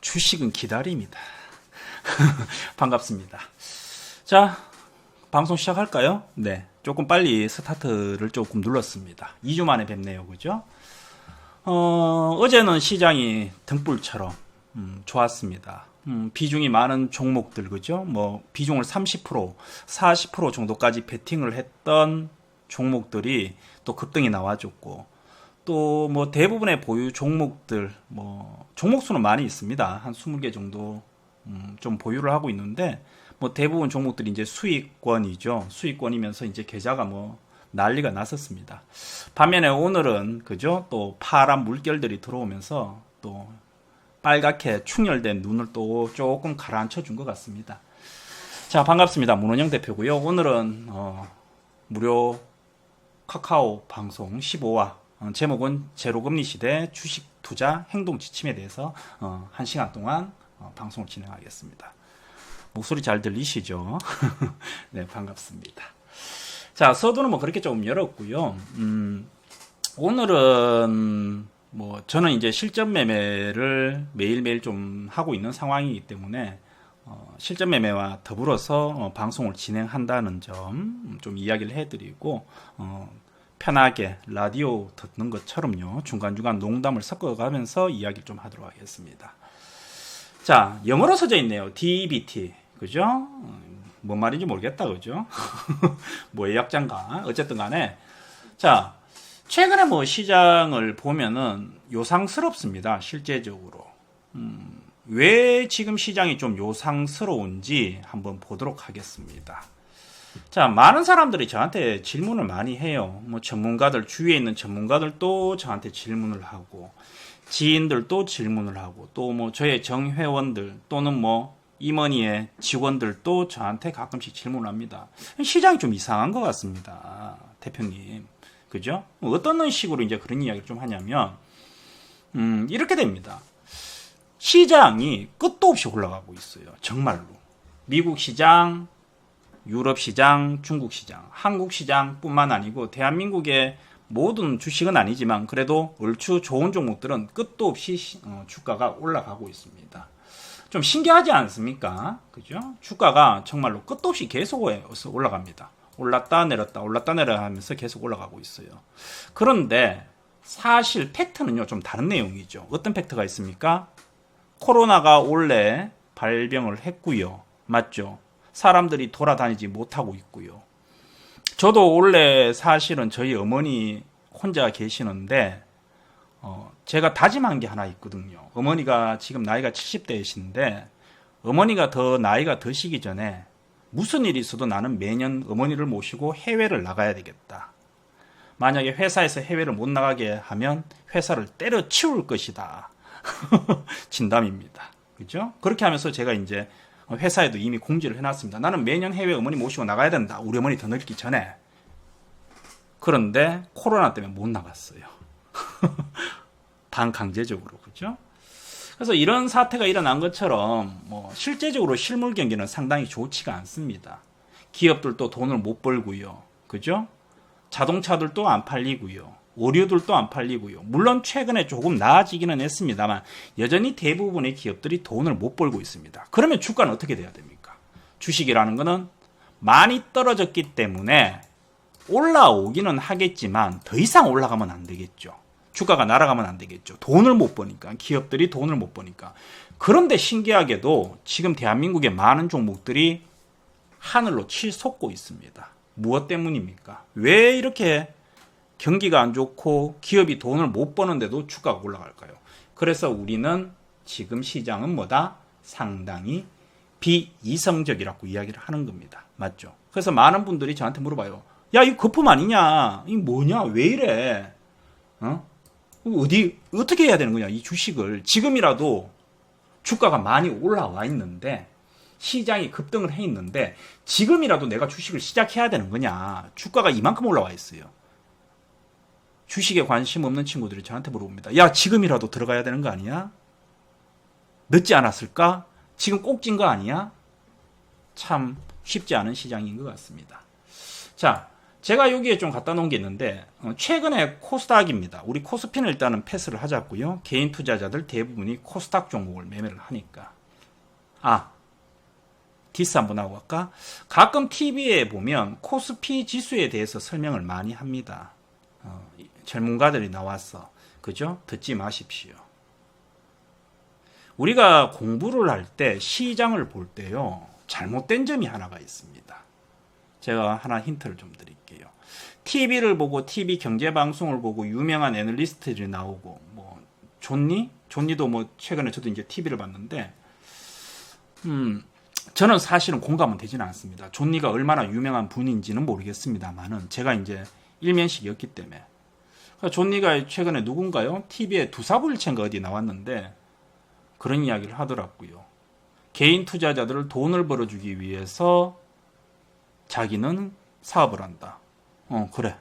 주식은 기다립니다. 반갑습니다. 자, 방송 시작할까요? 네, 조금 빨리 스타트를 조금 눌렀습니다. 2주 만에 뵙네요, 그죠? 어제는 시장이 등불처럼 좋았습니다. 비중이 많은 종목들, 그죠? 뭐 비중을 30%, 40% 정도까지 베팅을 했던 종목들이 또 급등이 나와줬고, 또 뭐 대부분의 보유 종목들, 뭐 종목 수는 많이 있습니다. 한 20개 정도 좀 보유를 하고 있는데, 뭐 대부분 종목들이 이제 수익권이죠. 수익권이면서 이제 계좌가 뭐 난리가 났었습니다. 반면에 오늘은 그죠? 또 파란 물결들이 들어오면서 또 빨갛게 충혈된 눈을 또 조금 가라앉혀 준 것 같습니다. 자, 반갑습니다. 문원영 대표고요. 오늘은 무료 카카오 방송 15화 제목은 제로금리 시대 주식 투자 행동 지침에 대해서 1시간 동안 방송을 진행하겠습니다. 목소리 잘 들리시죠? 네, 반갑습니다. 자, 서두는 뭐 그렇게 조금 열었고요. 오늘은 뭐 저는 이제 실전 매매를 매일매일 좀 하고 있는 상황이기 때문에 실전 매매와 더불어서 방송을 진행한다는 점 좀 이야기를 해드리고, 편하게 라디오 듣는 것처럼요, 중간중간 농담을 섞어가면서 이야기를 좀 하도록 하겠습니다. 자, 영어로 써져 있네요. DBT. 그죠? 뭔 말인지 모르겠다. 그죠? 뭐의 약자인가? 어쨌든 간에. 자, 최근에 뭐 시장을 보면은 요상스럽습니다. 실제적으로. 왜 지금 시장이 좀 요상스러운지 한번 보도록 하겠습니다. 자, 많은 사람들이 저한테 질문을 많이 해요. 뭐 전문가들, 주위에 있는 전문가들도 저한테 질문을 하고, 지인들도 질문을 하고, 또 뭐 저의 정회원들 또는 뭐 임원이의 직원들도 저한테 가끔씩 질문을 합니다. 시장이 좀 이상한 것 같습니다, 대표님. 그죠? 어떤 식으로 이제 그런 이야기를 좀 하냐면, 이렇게 됩니다. 시장이 끝도 없이 올라가고 있어요. 정말로. 미국 시장, 유럽 시장, 중국 시장, 한국 시장 뿐만 아니고 대한민국의 모든 주식은 아니지만 그래도 얼추 좋은 종목들은 끝도 없이 주가가 올라가고 있습니다. 좀 신기하지 않습니까? 그죠? 주가가 정말로 끝도 없이 계속 올라갑니다. 올랐다 내렸다 올랐다 내렸다 하면서 계속 올라가고 있어요. 그런데 사실 팩트는요, 좀 다른 내용이죠. 어떤 팩트가 있습니까? 코로나가 원래 발병을 했고요. 맞죠? 사람들이 돌아다니지 못하고 있고요. 저도 원래 사실은 저희 어머니 혼자 계시는데 제가 다짐한 게 하나 있거든요. 어머니가 지금 나이가 70대이신데 어머니가 더 나이가 드시기 전에 무슨 일이 있어도 나는 매년 어머니를 모시고 해외를 나가야 되겠다. 만약에 회사에서 해외를 못 나가게 하면 회사를 때려치울 것이다. 진담입니다. 그죠? 그렇게 하면서 제가 이제 회사에도 이미 공지를 해놨습니다. 나는 매년 해외 어머니 모시고 나가야 된다. 우리 어머니 더 늙기 전에. 그런데 코로나 때문에 못 나갔어요. 반강제적으로. 그죠? 그래서 이런 사태가 일어난 것처럼 뭐 실제적으로 실물 경기는 상당히 좋지가 않습니다. 기업들도 돈을 못 벌고요. 그죠? 자동차들도 안 팔리고요. 오류들도 안 팔리고요. 물론 최근에 조금 나아지기는 했습니다만 여전히 대부분의 기업들이 돈을 못 벌고 있습니다. 그러면 주가는 어떻게 돼야 됩니까? 주식이라는 것은 많이 떨어졌기 때문에 올라오기는 하겠지만 더 이상 올라가면 안 되겠죠. 주가가 날아가면 안 되겠죠. 돈을 못 버니까, 기업들이 돈을 못 버니까. 그런데 신기하게도 지금 대한민국의 많은 종목들이 하늘로 치솟고 있습니다. 무엇 때문입니까? 왜 이렇게 경기가 안 좋고 기업이 돈을 못 버는데도 주가가 올라갈까요? 그래서 우리는 지금 시장은 뭐다? 상당히 비이성적이라고 이야기를 하는 겁니다. 맞죠? 그래서 많은 분들이 저한테 물어봐요. 야, 이거 거품 아니냐? 이거 뭐냐? 왜 이래? 어떻게 해야 되는 거냐? 이 주식을. 지금이라도 주가가 많이 올라와 있는데, 시장이 급등을 해 있는데, 지금이라도 내가 주식을 시작해야 되는 거냐? 주가가 이만큼 올라와 있어요. 주식에 관심 없는 친구들이 저한테 물어봅니다. 야, 지금이라도 들어가야 되는 거 아니야? 늦지 않았을까? 지금 꼭 찐 거 아니야? 참 쉽지 않은 시장인 것 같습니다. 자, 제가 여기에 좀 갖다 놓은 게 있는데 최근에 코스닥입니다. 우리 코스피는 일단은 패스를 하자고요. 개인 투자자들 대부분이 코스닥 종목을 매매를 하니까. 디스 한번 하고 갈까? 가끔 TV에 보면 코스피 지수에 대해서 설명을 많이 합니다. 전문가들이 나와서. 그죠? 듣지 마십시오. 우리가 공부를 할 때 시장을 볼 때요. 잘못된 점이 하나가 있습니다. 제가 하나 힌트를 좀 드릴게요. TV를 보고 TV 경제방송을 보고 유명한 애널리스트들이 나오고 뭐 존니도 뭐 최근에 저도 이제 TV를 봤는데 저는 사실은 공감은 되지는 않습니다. 존니가 얼마나 유명한 분인지는 모르겠습니다만은 제가 이제 일면식이었기 때문에 존니가 최근에 누군가요? TV에 두사부일체인가 어디 나왔는데 그런 이야기를 하더라고요. 개인 투자자들을 돈을 벌어주기 위해서 자기는 사업을 한다. 그래.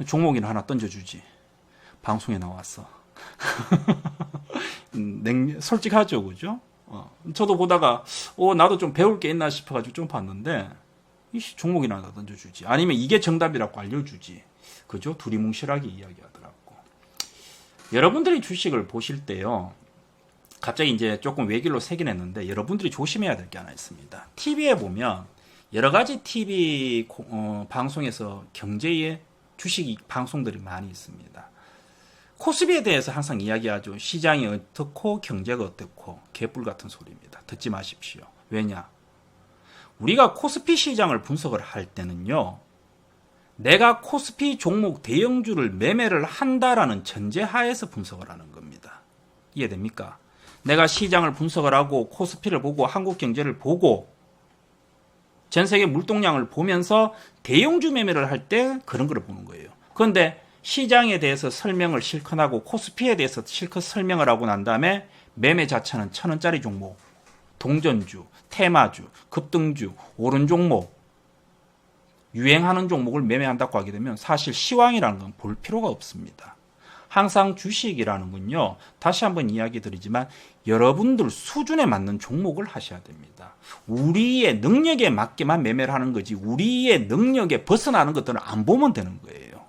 종목이나 하나 던져주지. 방송에 나왔어. 솔직하죠, 그죠? 저도 보다가 나도 좀 배울 게 있나 싶어가지고 좀 봤는데 종목이나 하나 던져주지. 아니면 이게 정답이라고 알려주지. 그죠? 두리뭉실하게 이야기하더라고. 여러분들이 주식을 보실 때요. 갑자기 이제 조금 외길로 새긴 했는데 여러분들이 조심해야 될 게 하나 있습니다. TV에 보면 여러 가지 TV 방송에서 경제의 주식 방송들이 많이 있습니다. 코스피에 대해서 항상 이야기하죠. 시장이 어떻고 경제가 어떻고 개뿔 같은 소리입니다. 듣지 마십시오. 왜냐? 우리가 코스피 시장을 분석을 할 때는요. 내가 코스피 종목 대형주를 매매를 한다라는 전제하에서 분석을 하는 겁니다. 이해됩니까? 내가 시장을 분석을 하고 코스피를 보고 한국 경제를 보고 전 세계 물동량을 보면서 대형주 매매를 할 때 그런 걸 보는 거예요. 그런데 시장에 대해서 설명을 실컷 하고 코스피에 대해서 실컷 설명을 하고 난 다음에 매매 자체는 1,000원짜리 종목, 동전주, 테마주, 급등주, 오른 종목, 유행하는 종목을 매매한다고 하게 되면 사실 시황이라는 건 볼 필요가 없습니다. 항상 주식이라는 건요. 다시 한번 이야기 드리지만 여러분들 수준에 맞는 종목을 하셔야 됩니다. 우리의 능력에 맞게만 매매를 하는 거지 우리의 능력에 벗어나는 것들은 안 보면 되는 거예요.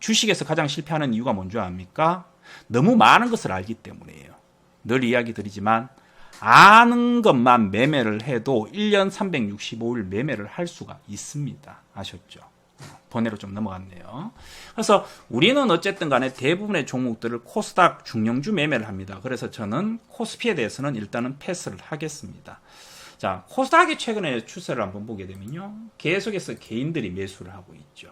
주식에서 가장 실패하는 이유가 뭔지 압니까? 너무 많은 것을 알기 때문이에요. 늘 이야기 드리지만 아는 것만 매매를 해도 1년 365일 매매를 할 수가 있습니다. 아셨죠? 번외로 좀 넘어갔네요. 그래서 우리는 어쨌든 간에 대부분의 종목들을 코스닥 중량주 매매를 합니다. 그래서 저는 코스피에 대해서는 일단은 패스를 하겠습니다. 자, 코스닥의 최근의 추세를 한번 보게 되면요. 계속해서 개인들이 매수를 하고 있죠.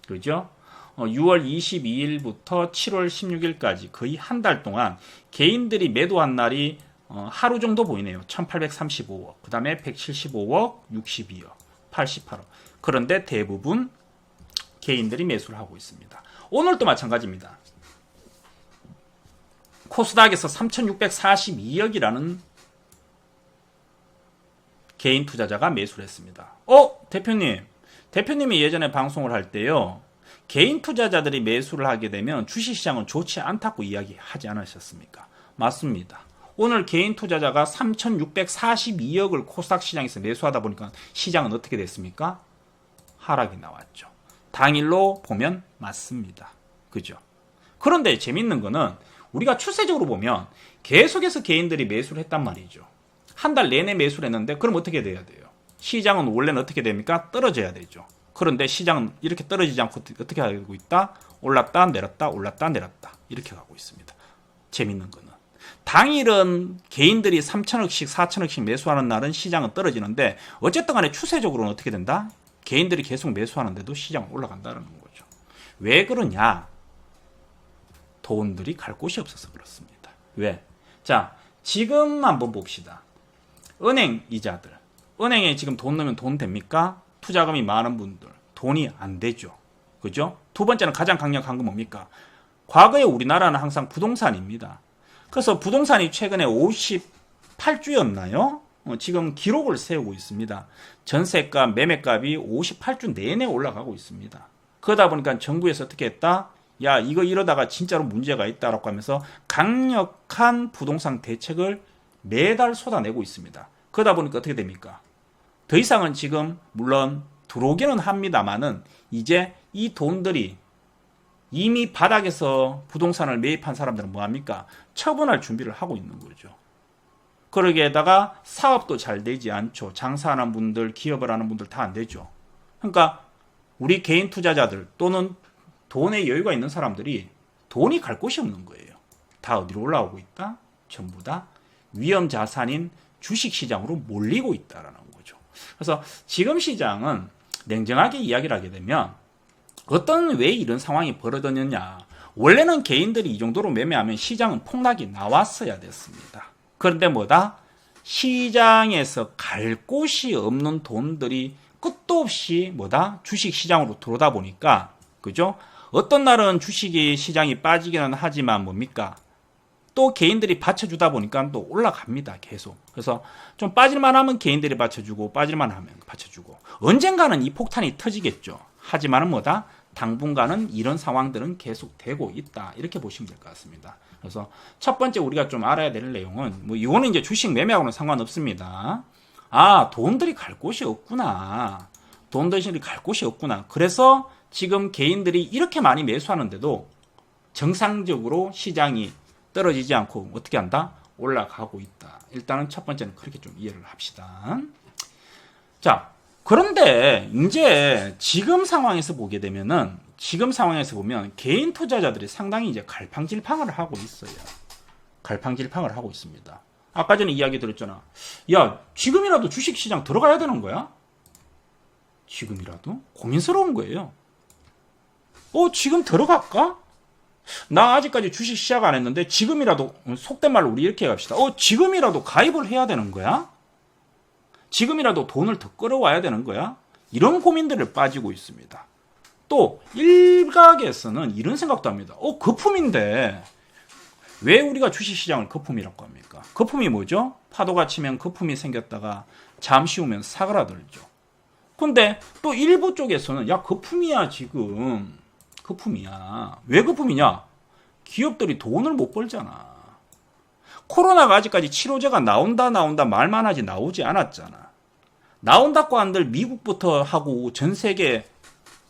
그죠? 6월 22일부터 7월 16일까지 거의 한 달 동안 개인들이 매도한 날이 하루 정도 보이네요. 1835억, 그 다음에 175억, 62억, 88억. 그런데 대부분 개인들이 매수를 하고 있습니다. 오늘도 마찬가지입니다. 코스닥에서 3,642억이라는 개인 투자자가 매수를 했습니다. 대표님이 예전에 방송을 할 때요. 개인 투자자들이 매수를 하게 되면 주식시장은 좋지 않다고 이야기하지 않으셨습니까? 맞습니다. 오늘 개인 투자자가 3,642억을 코스닥 시장에서 매수하다 보니까 시장은 어떻게 됐습니까? 하락이 나왔죠. 당일로 보면 맞습니다. 그죠? 그런데 재밌는 거는 우리가 추세적으로 보면 계속해서 개인들이 매수를 했단 말이죠. 한 달 내내 매수를 했는데 그럼 어떻게 돼야 돼요? 시장은 원래는 어떻게 됩니까? 떨어져야 되죠. 그런데 시장은 이렇게 떨어지지 않고 어떻게 하고 있다? 올랐다 내렸다 올랐다 내렸다 이렇게 가고 있습니다. 재밌는 거는 당일은 개인들이 3천억씩 4천억씩 매수하는 날은 시장은 떨어지는데 어쨌든 간에 추세적으로는 어떻게 된다? 개인들이 계속 매수하는데도 시장은 올라간다는 거죠. 왜 그러냐? 돈들이 갈 곳이 없어서 그렇습니다. 왜? 자, 지금 한번 봅시다. 은행 이자들. 은행에 지금 돈 넣으면 돈 됩니까? 투자금이 많은 분들. 돈이 안 되죠. 그죠? 두 번째는 가장 강력한 건 뭡니까? 과거에 우리나라는 항상 부동산입니다. 그래서 부동산이 최근에 58주였나요? 지금 기록을 세우고 있습니다. 전세값, 매매값이 58주 내내 올라가고 있습니다. 그러다 보니까 정부에서 어떻게 했다? 야, 이거 이러다가 진짜로 문제가 있다라고 하면서 강력한 부동산 대책을 매달 쏟아내고 있습니다. 그러다 보니까 어떻게 됩니까? 더 이상은 지금 물론 들어오기는 합니다만은 이제 이 돈들이 이미 바닥에서 부동산을 매입한 사람들은 뭐합니까? 처분할 준비를 하고 있는 거죠. 그러기에다가 사업도 잘 되지 않죠. 장사하는 분들, 기업을 하는 분들 다 안 되죠. 그러니까 우리 개인 투자자들 또는 돈에 여유가 있는 사람들이 돈이 갈 곳이 없는 거예요. 다 어디로 올라오고 있다? 전부 다 위험 자산인 주식시장으로 몰리고 있다라는 거죠. 그래서 지금 시장은 냉정하게 이야기를 하게 되면 왜 이런 상황이 벌어졌느냐. 원래는 개인들이 이 정도로 매매하면 시장은 폭락이 나왔어야 됐습니다. 그런데 시장에서 갈 곳이 없는 돈들이 끝도 없이 주식시장으로 들어오다 보니까, 그죠? 어떤 날은 주식이 시장이 빠지기는 하지만 또 개인들이 받쳐주다 보니까 또 올라갑니다. 계속. 그래서 좀 빠질만 하면 개인들이 받쳐주고 빠질만 하면 받쳐주고 언젠가는 이 폭탄이 터지겠죠. 하지만은 당분간은 이런 상황들은 계속되고 있다. 이렇게 보시면 될 것 같습니다. 그래서 첫 번째 우리가 좀 알아야 될 내용은 이거는 이제 주식 매매하고는 상관없습니다. 돈들이 갈 곳이 없구나. 돈들이 갈 곳이 없구나. 그래서 지금 개인들이 이렇게 많이 매수하는데도 정상적으로 시장이 떨어지지 않고 어떻게 한다? 올라가고 있다. 일단은 첫 번째는 그렇게 좀 이해를 합시다. 자, 그런데 이제 지금 상황에서 보면 개인 투자자들이 상당히 이제 갈팡질팡을 하고 있어요. 갈팡질팡을 하고 있습니다. 아까 전에 이야기 드렸잖아. 야, 지금이라도 주식시장 들어가야 되는 거야? 지금이라도? 고민스러운 거예요. 지금 들어갈까? 나 아직까지 주식 시작 안 했는데 지금이라도, 속된 말로 우리 이렇게 갑시다. 지금이라도 가입을 해야 되는 거야? 지금이라도 돈을 더 끌어와야 되는 거야? 이런 고민들을 빠지고 있습니다. 또 일각에서는 이런 생각도 합니다. 거품인데 왜 우리가 주식시장을 거품이라고 합니까? 거품이 뭐죠? 파도가 치면 거품이 생겼다가 잠시 후면 사그라들죠. 근데 또 일부 쪽에서는 야, 거품이야 지금. 거품이야. 왜 거품이냐? 기업들이 돈을 못 벌잖아. 코로나가 아직까지 치료제가 나온다 말만 하지 나오지 않았잖아. 나온다고 한들 미국부터 하고 전 세계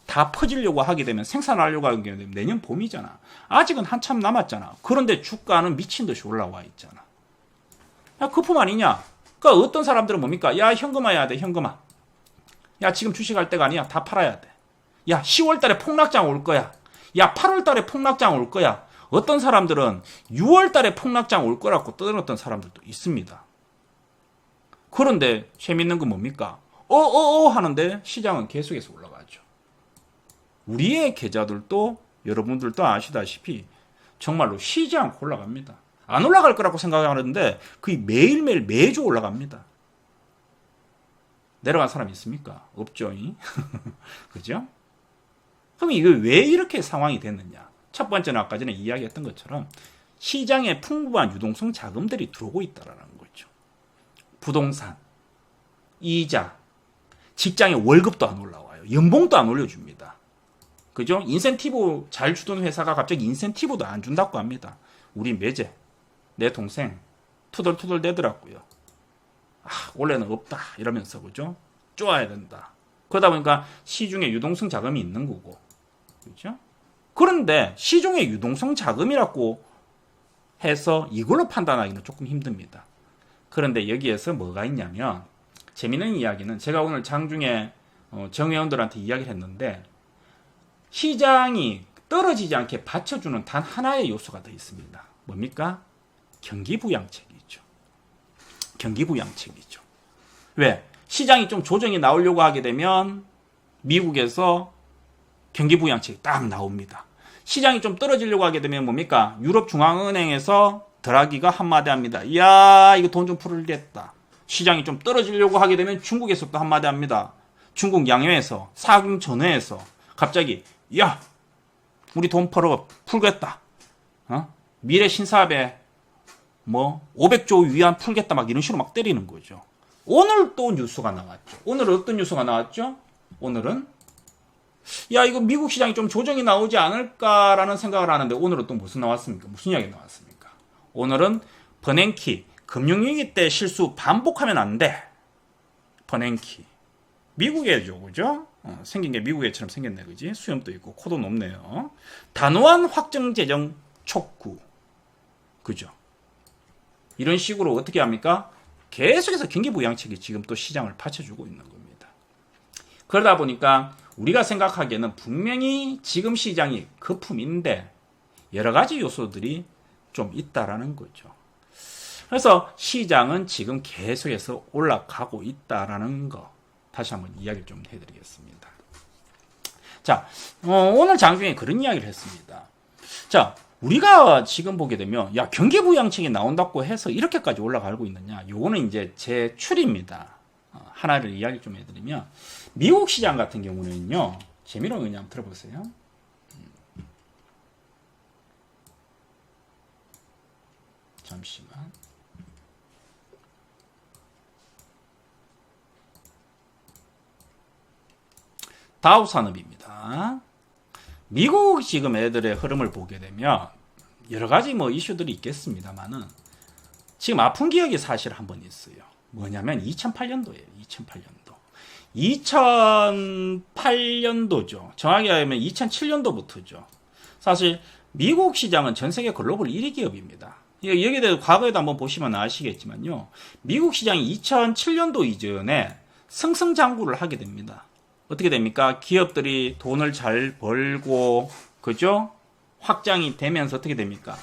다 퍼지려고 하게 되면 생산하려고 하게 되면 내년 봄이잖아. 아직은 한참 남았잖아. 그런데 주가는 미친 듯이 올라와 있잖아. 야, 거품 아니냐? 그러니까 어떤 사람들은 뭡니까? 야, 현금화해야 돼, 현금화. 야, 지금 주식할 때가 아니야. 다 팔아야 돼. 야, 10월 달에 폭락장 올 거야. 야, 8월 달에 폭락장 올 거야. 어떤 사람들은 6월 달에 폭락장 올 거라고 떠들었던 사람들도 있습니다. 그런데 재밌는 건 뭡니까? 하는데 시장은 계속해서 올라가죠. 우리의 계좌들도 여러분들도 아시다시피 정말로 쉬지 않고 올라갑니다. 안 올라갈 거라고 생각하는데 거의 매일매일 매주 올라갑니다. 내려간 사람 있습니까? 없죠. 그죠? 그럼 이거 왜 이렇게 상황이 됐느냐? 첫 번째는 아까 전에 이야기했던 것처럼 시장에 풍부한 유동성 자금들이 들어오고 있다는 거죠. 부동산, 이자, 직장에 월급도 안 올라와요. 연봉도 안 올려줍니다. 그죠? 인센티브 잘 주던 회사가 갑자기 인센티브도 안 준다고 합니다. 우리 매제, 내 동생 투덜투덜 대더라고요. 원래는 없다 이러면서 그죠? 쪼아야 된다. 그러다 보니까 시중에 유동성 자금이 있는 거고, 그죠? 그런데 시중에 유동성 자금이라고 해서 이걸로 판단하기는 조금 힘듭니다. 그런데 여기에서 뭐가 있냐면 재미있는 이야기는 제가 오늘 장중에 정회원들한테 이야기를 했는데 시장이 떨어지지 않게 받쳐주는 단 하나의 요소가 더 있습니다. 뭡니까? 경기부양책이죠. 경기부양책이죠. 왜? 시장이 좀 조정이 나오려고 하게 되면 미국에서 경기부양책이 딱 나옵니다. 시장이 좀 떨어지려고 하게 되면 뭡니까? 유럽중앙은행에서 드라기가 한마디 합니다. 이야, 이거 돈 좀 풀겠다. 시장이 좀 떨어지려고 하게 되면 중국에서 또 한마디 합니다. 중국 양회에서, 사금전회에서 갑자기 야, 우리 돈 풀겠다. 미래 신사업에 500조 위안 풀겠다 막 이런 식으로 막 때리는 거죠. 오늘 또 뉴스가 나왔죠. 오늘 어떤 뉴스가 나왔죠? 오늘은 야, 이거 미국 시장이 좀 조정이 나오지 않을까라는 생각을 하는데 오늘은 또 무슨 나왔습니까? 무슨 이야기 나왔습니까? 오늘은 버냉키 금융위기 때 실수 반복하면 안 돼. 버냉키 미국애죠, 그죠? 생긴 게 미국애처럼 생겼네, 그지? 수염도 있고 코도 높네요. 단호한 확정 재정 촉구, 그죠? 이런 식으로 어떻게 합니까? 계속해서 경기부양책이 지금 또 시장을 받쳐주고 있는 겁니다. 그러다 보니까 우리가 생각하기에는 분명히 지금 시장이 거품인데 여러 가지 요소들이 좀 있다라는 거죠. 그래서 시장은 지금 계속해서 올라가고 있다라는 거 다시 한번 이야기를 좀 해드리겠습니다. 자, 오늘 장중에 그런 이야기를 했습니다. 자, 우리가 지금 보게 되면 야 경기부양책이 나온다고 해서 이렇게까지 올라가고 있느냐? 요거는 이제 제 추리입니다. 하나를 이야기 좀 해드리면 미국 시장 같은 경우는요. 재미로 그냥 한번 들어보세요. 잠시만. 다우산업입니다. 미국 지금 애들의 흐름을 보게 되면 여러 가지 뭐 이슈들이 있겠습니다만은 지금 아픈 기억이 사실 한 번 있어요. 뭐냐면 2008년도예요. 2008년도죠. 정확히 하면 2007년도부터죠. 사실 미국 시장은 전 세계 글로벌 1위 기업입니다. 여기에 대해서 과거에도 한번 보시면 아시겠지만요. 미국 시장이 2007년도 이전에 승승장구를 하게 됩니다. 어떻게 됩니까? 기업들이 돈을 잘 벌고, 그죠? 확장이 되면서 어떻게 됩니까?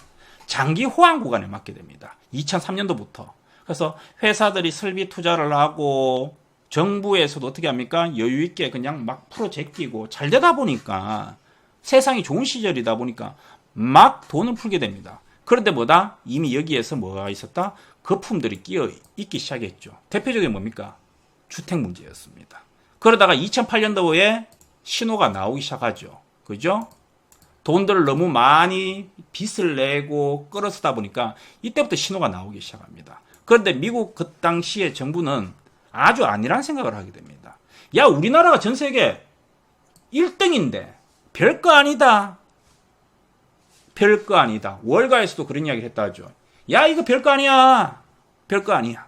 장기 호황 구간에 맞게 됩니다. 2003년도부터. 그래서 회사들이 설비 투자를 하고, 정부에서도 어떻게 합니까? 여유있게 그냥 막 풀어 제끼고, 잘 되다 보니까, 세상이 좋은 시절이다 보니까, 막 돈을 풀게 됩니다. 그런데 뭐다? 이미 여기에서 뭐가 있었다? 거품들이 끼어 있기 시작했죠. 대표적인 뭡니까? 주택 문제였습니다. 그러다가 2008년도에 신호가 나오기 시작하죠. 그죠? 돈들을 너무 많이 빚을 내고 끌어쓰다 보니까 이때부터 신호가 나오기 시작합니다. 그런데 미국 그 당시에 정부는 아주 아니란 생각을 하게 됩니다. 야, 우리나라가 전 세계 1등인데 별거 아니다. 별거 아니다. 월가에서도 그런 이야기를 했다 하죠. 야, 이거 별거 아니야. 별거 아니야.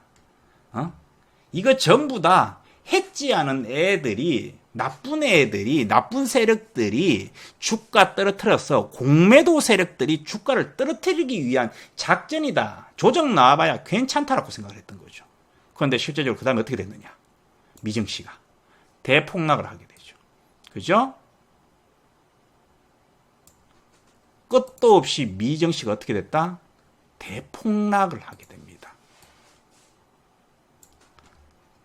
이거 전부 다 했지 않은 애들이, 나쁜 세력들이 주가 떨어뜨려서 공매도 세력들이 주가를 떨어뜨리기 위한 작전이다. 조정 나와봐야 괜찮다라고 생각을 했던 거죠. 그런데 실제적으로 그 다음에 어떻게 됐느냐? 미증시가 대폭락을 하게 되죠. 그죠? 끝도 없이 미증시가 어떻게 됐다? 대폭락을 하게 됩니다.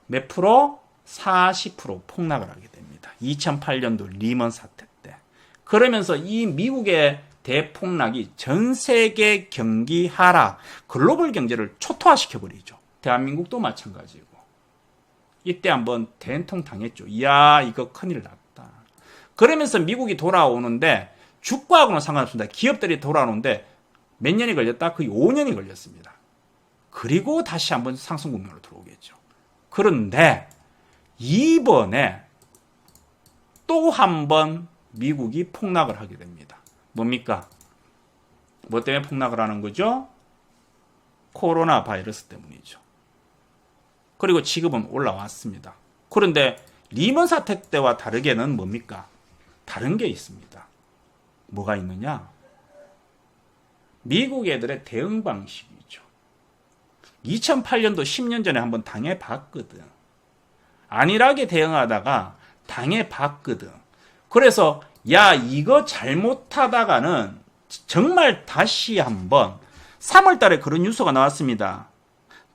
몇 프로? 40% 폭락을 하게 됩니다. 2008년도 리먼 사태 때. 그러면서 이 미국의 대폭락이 전 세계 경기 하락, 글로벌 경제를 초토화시켜버리죠. 대한민국도 마찬가지고. 이때 한번 된통 당했죠. 이야, 이거 큰일 났다. 그러면서 미국이 돌아오는데 주가하고는 상관없습니다. 기업들이 돌아오는데 몇 년이 걸렸다? 거의 5년이 걸렸습니다. 그리고 다시 한번 상승 국면으로 들어오겠죠. 그런데 이번에 또 한 번 미국이 폭락을 하게 됩니다. 뭡니까? 뭐 때문에 폭락을 하는 거죠? 코로나 바이러스 때문이죠. 그리고 지금은 올라왔습니다. 그런데 리먼 사태 때와 다르게는 뭡니까? 다른 게 있습니다. 뭐가 있느냐? 미국 애들의 대응 방식이죠. 2008년도 10년 전에 한번 당해봤거든. 안일하게 대응하다가 당해봤거든. 그래서 야, 이거 잘못하다가는 정말 다시 한번 3월 달에 그런 뉴스가 나왔습니다.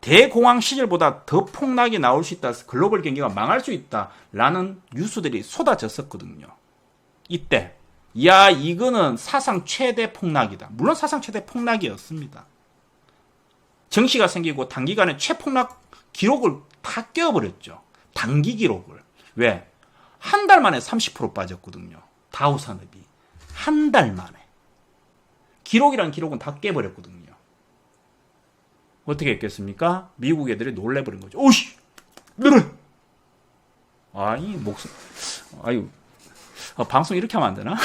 대공황 시절보다 더 폭락이 나올 수 있다. 글로벌 경기가 망할 수 있다. 라는 뉴스들이 쏟아졌었거든요. 이때 야, 이거는 사상 최대 폭락이다. 물론 사상 최대 폭락이었습니다. 정시가 생기고 단기간에 최폭락 기록을 다 깨워버렸죠. 단기 기록을. 왜? 한 달 만에 30% 빠졌거든요. 다우산업이. 한 달 만에. 기록이란 기록은 다 깨버렸거든요. 어떻게 했겠습니까? 미국 애들이 놀래버린 거죠. 오씨! 늘어! 아이, 목소리. 아유. 방송 이렇게 하면 안 되나?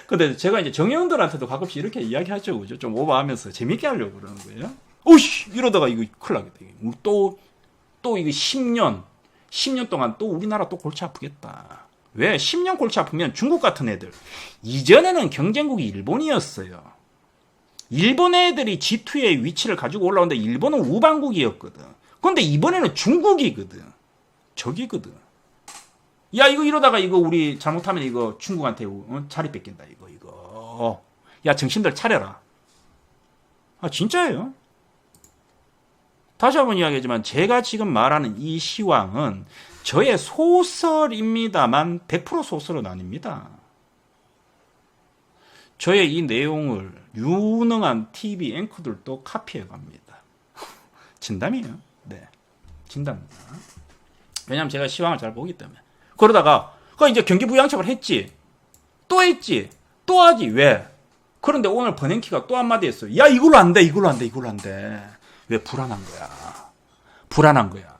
근데 제가 이제 정의원들한테도 가끔씩 이렇게 이야기하죠. 그죠? 좀 오버하면서 재밌게 하려고 그러는 거예요. 오씨! 이러다가 이거 큰일 나겠다. 또 이거 10년, 10년 동안 또 우리나라 또 골치 아프겠다. 왜? 10년 골치 아프면 중국 같은 애들. 이전에는 경쟁국이 일본이었어요. 일본 애들이 G2의 위치를 가지고 올라오는데 일본은 우방국이었거든. 그런데 이번에는 중국이거든. 적이거든. 야, 이거 이러다가 이거 우리 잘못하면 이거 중국한테 자리 뺏긴다. 이거. 야, 정신들 차려라. 아, 진짜예요. 다시 한번 이야기하지만 제가 지금 말하는 이 시황은 저의 소설입니다만 100% 소설은 아닙니다. 저의 이 내용을 유능한 TV 앵커들도 카피해 갑니다. 진담이에요. 네. 진담입니다. 왜냐하면 제가 시황을 잘 보기 때문에. 그러다가 이제 경기 부양책을 했지. 또 했지. 또 하지. 왜? 그런데 오늘 버냉키가 또 한마디 했어요. 야, 이걸로 안 돼. 이걸로 안 돼. 왜? 불안한 거야.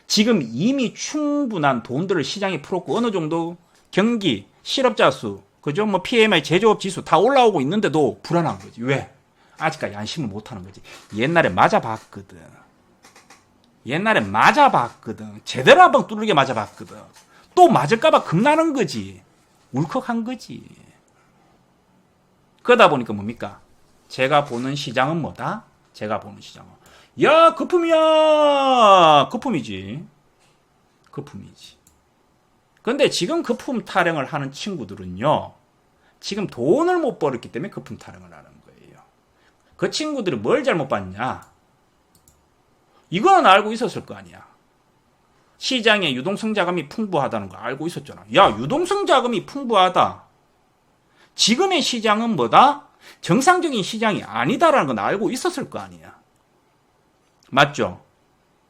지금 이미 충분한 돈들을 시장에 풀었고 어느 정도 경기, 실업자 수, 그죠? 뭐 PMI, 제조업 지수 다 올라오고 있는데도 불안한 거지. 왜? 아직까지 안심을 못 하는 거지. 옛날에 맞아봤거든. 제대로 한번 뚫리게 맞아봤거든. 또 맞을까봐 겁나는 거지. 울컥한 거지. 그러다 보니까 뭡니까? 제가 보는 시장은 뭐다? 야, 거품이야! 거품이지. 근데 지금 거품 타령을 하는 친구들은요, 지금 돈을 못 벌었기 때문에 거품 타령을 하는 거예요. 그 친구들이 뭘 잘못 봤냐? 이거는 알고 있었을 거 아니야. 시장에 유동성 자금이 풍부하다는 거 알고 있었잖아. 야, 유동성 자금이 풍부하다. 지금의 시장은 뭐다? 정상적인 시장이 아니다라는 건 알고 있었을 거 아니야. 맞죠?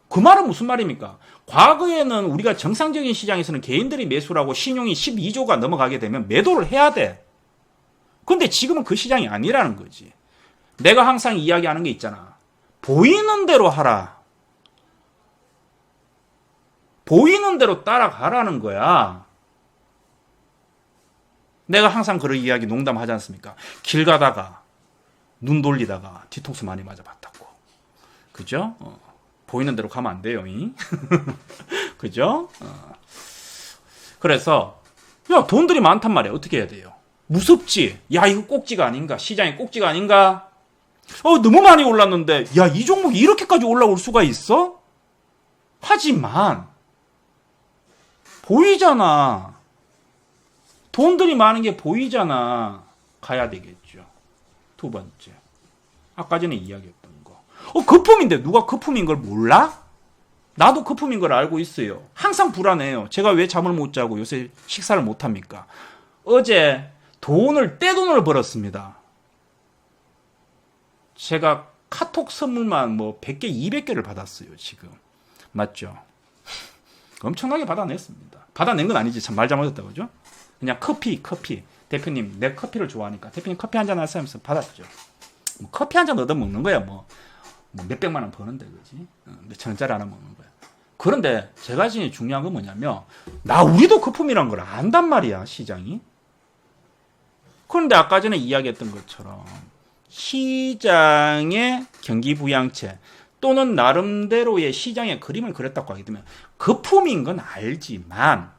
그 말은 무슨 말입니까? 과거에는 우리가 정상적인 시장에서는 개인들이 매수를 하고 신용이 12조가 넘어가게 되면 매도를 해야 돼. 근데 지금은 그 시장이 아니라는 거지. 내가 항상 이야기하는 게 있잖아. 보이는 대로 하라. 보이는 대로 따라가라는 거야. 내가 항상 그런 이야기 농담하지 않습니까? 길 가다가 눈 돌리다가 뒤통수 많이 맞아봤다고. 그죠? 보이는 대로 가면 안 돼요. 그죠? 그래서 야, 돈들이 많단 말이야. 어떻게 해야 돼요? 무섭지? 야, 이거 꼭지가 아닌가? 시장의 꼭지가 아닌가? 너무 많이 올랐는데 야, 이 종목이 이렇게까지 올라올 수가 있어? 하지만 보이잖아. 돈들이 많은 게 보이잖아. 가야 되겠죠. 두 번째. 아까 전에 이야기했던 거. 거품인데 누가 거품인 걸 몰라? 나도 거품인 걸 알고 있어요. 항상 불안해요. 제가 왜 잠을 못 자고 요새 식사를 못 합니까? 어제 떼돈을 벌었습니다. 제가 카톡 선물만 100개, 200개를 받았어요, 지금. 맞죠? 엄청나게 받아냈습니다. 받아낸 건 아니지. 참 말 잘못했다, 그죠? 그냥 커피. 대표님, 내 커피를 좋아하니까. 대표님 커피 한잔 하세요 하면서 받았죠. 커피 한잔 얻어먹는 거야, 몇백만 원 버는데, 그지? 몇천 원짜리 하나 먹는 거야. 그런데 제가 지금 중요한 건 뭐냐면, 우리도 거품이란 걸 안단 말이야, 시장이. 그런데 아까 전에 이야기했던 것처럼, 시장의 경기 부양체, 또는 나름대로의 시장의 그림을 그렸다고 하게 되면, 거품인 건 알지만,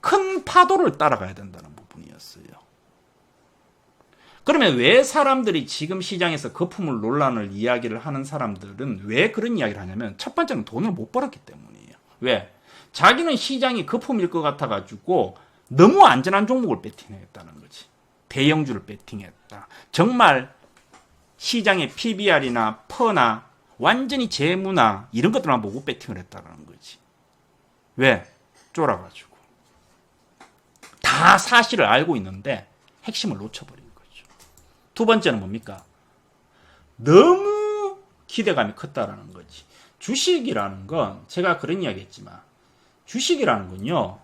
큰 파도를 따라가야 된다는 부분이었어요. 그러면 왜 사람들이 지금 시장에서 거품을 논란을 이야기를 하는 사람들은 왜 그런 이야기를 하냐면 첫 번째는 돈을 못 벌었기 때문이에요. 왜? 자기는 시장이 거품일 것 같아가지고 너무 안전한 종목을 배팅했다는 거지. 대형주를 배팅했다. 정말 시장의 PBR이나 퍼나 완전히 재무나 이런 것들만 보고 배팅을 했다는 거지. 왜? 쫄아가지고. 다 사실을 알고 있는데 핵심을 놓쳐버린 거죠. 두 번째는 뭡니까? 너무 기대감이 컸다라는 거지. 주식이라는 건 제가 그런 이야기 했지만 주식이라는 건요.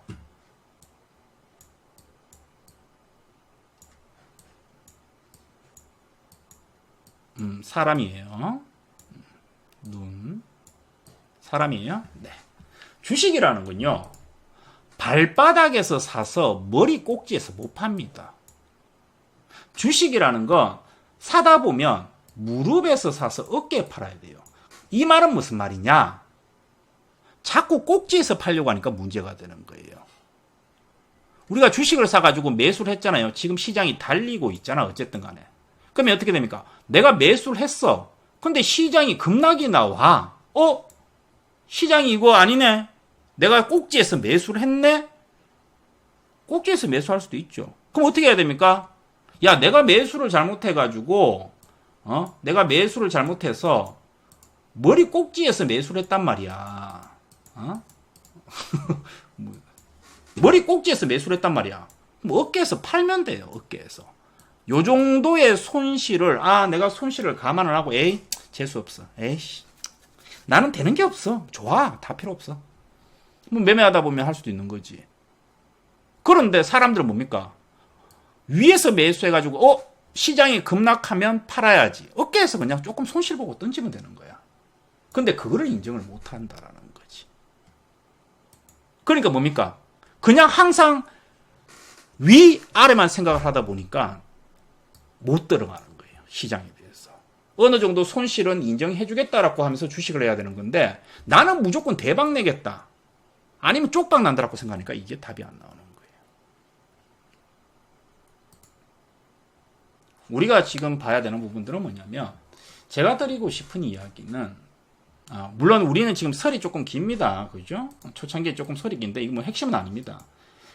사람이에요. 사람이에요. 네. 주식이라는 건요. 발바닥에서 사서 머리 꼭지에서 못 팝니다. 주식이라는 건 사다 보면 무릎에서 사서 어깨에 팔아야 돼요. 이 말은 무슨 말이냐? 자꾸 꼭지에서 팔려고 하니까 문제가 되는 거예요. 우리가 주식을 사가지고 매수를 했잖아요. 지금 시장이 달리고 있잖아. 어쨌든 간에. 그러면 어떻게 됩니까? 내가 매수를 했어. 근데 시장이 급락이 나와. 시장이 이거 아니네. 내가 꼭지에서 매수를 했네? 꼭지에서 매수할 수도 있죠. 그럼 어떻게 해야 됩니까? 야, 내가 매수를 잘못해가지고, 내가 매수를 잘못해서 머리 꼭지에서 매수를 했단 말이야. 머리 꼭지에서 매수를 했단 말이야. 그럼 어깨에서 팔면 돼요. 어깨에서. 요 정도의 손실을 내가 손실을 감안을 하고 에이 재수 없어. 에이씨 나는 되는 게 없어. 좋아. 다 필요 없어. 뭐 매매하다 보면 할 수도 있는 거지. 그런데 사람들은 뭡니까? 위에서 매수해가지고 시장이 급락하면 팔아야지. 어깨에서 그냥 조금 손실 보고 던지면 되는 거야. 근데 그거를 인정을 못 한다라는 거지. 그러니까 뭡니까? 그냥 항상 위 아래만 생각을 하다 보니까 못 들어가는 거예요. 시장에 대해서. 어느 정도 손실은 인정해 주겠다라고 하면서 주식을 해야 되는 건데 나는 무조건 대박 내겠다. 아니면 쪽박 난다라고 생각하니까 이게 답이 안 나오는 거예요. 우리가 지금 봐야 되는 부분들은 뭐냐면 제가 드리고 싶은 이야기는 물론 우리는 지금 설이 조금 깁니다. 그죠? 초창기에 조금 설이 긴데 이거 뭐 핵심은 아닙니다.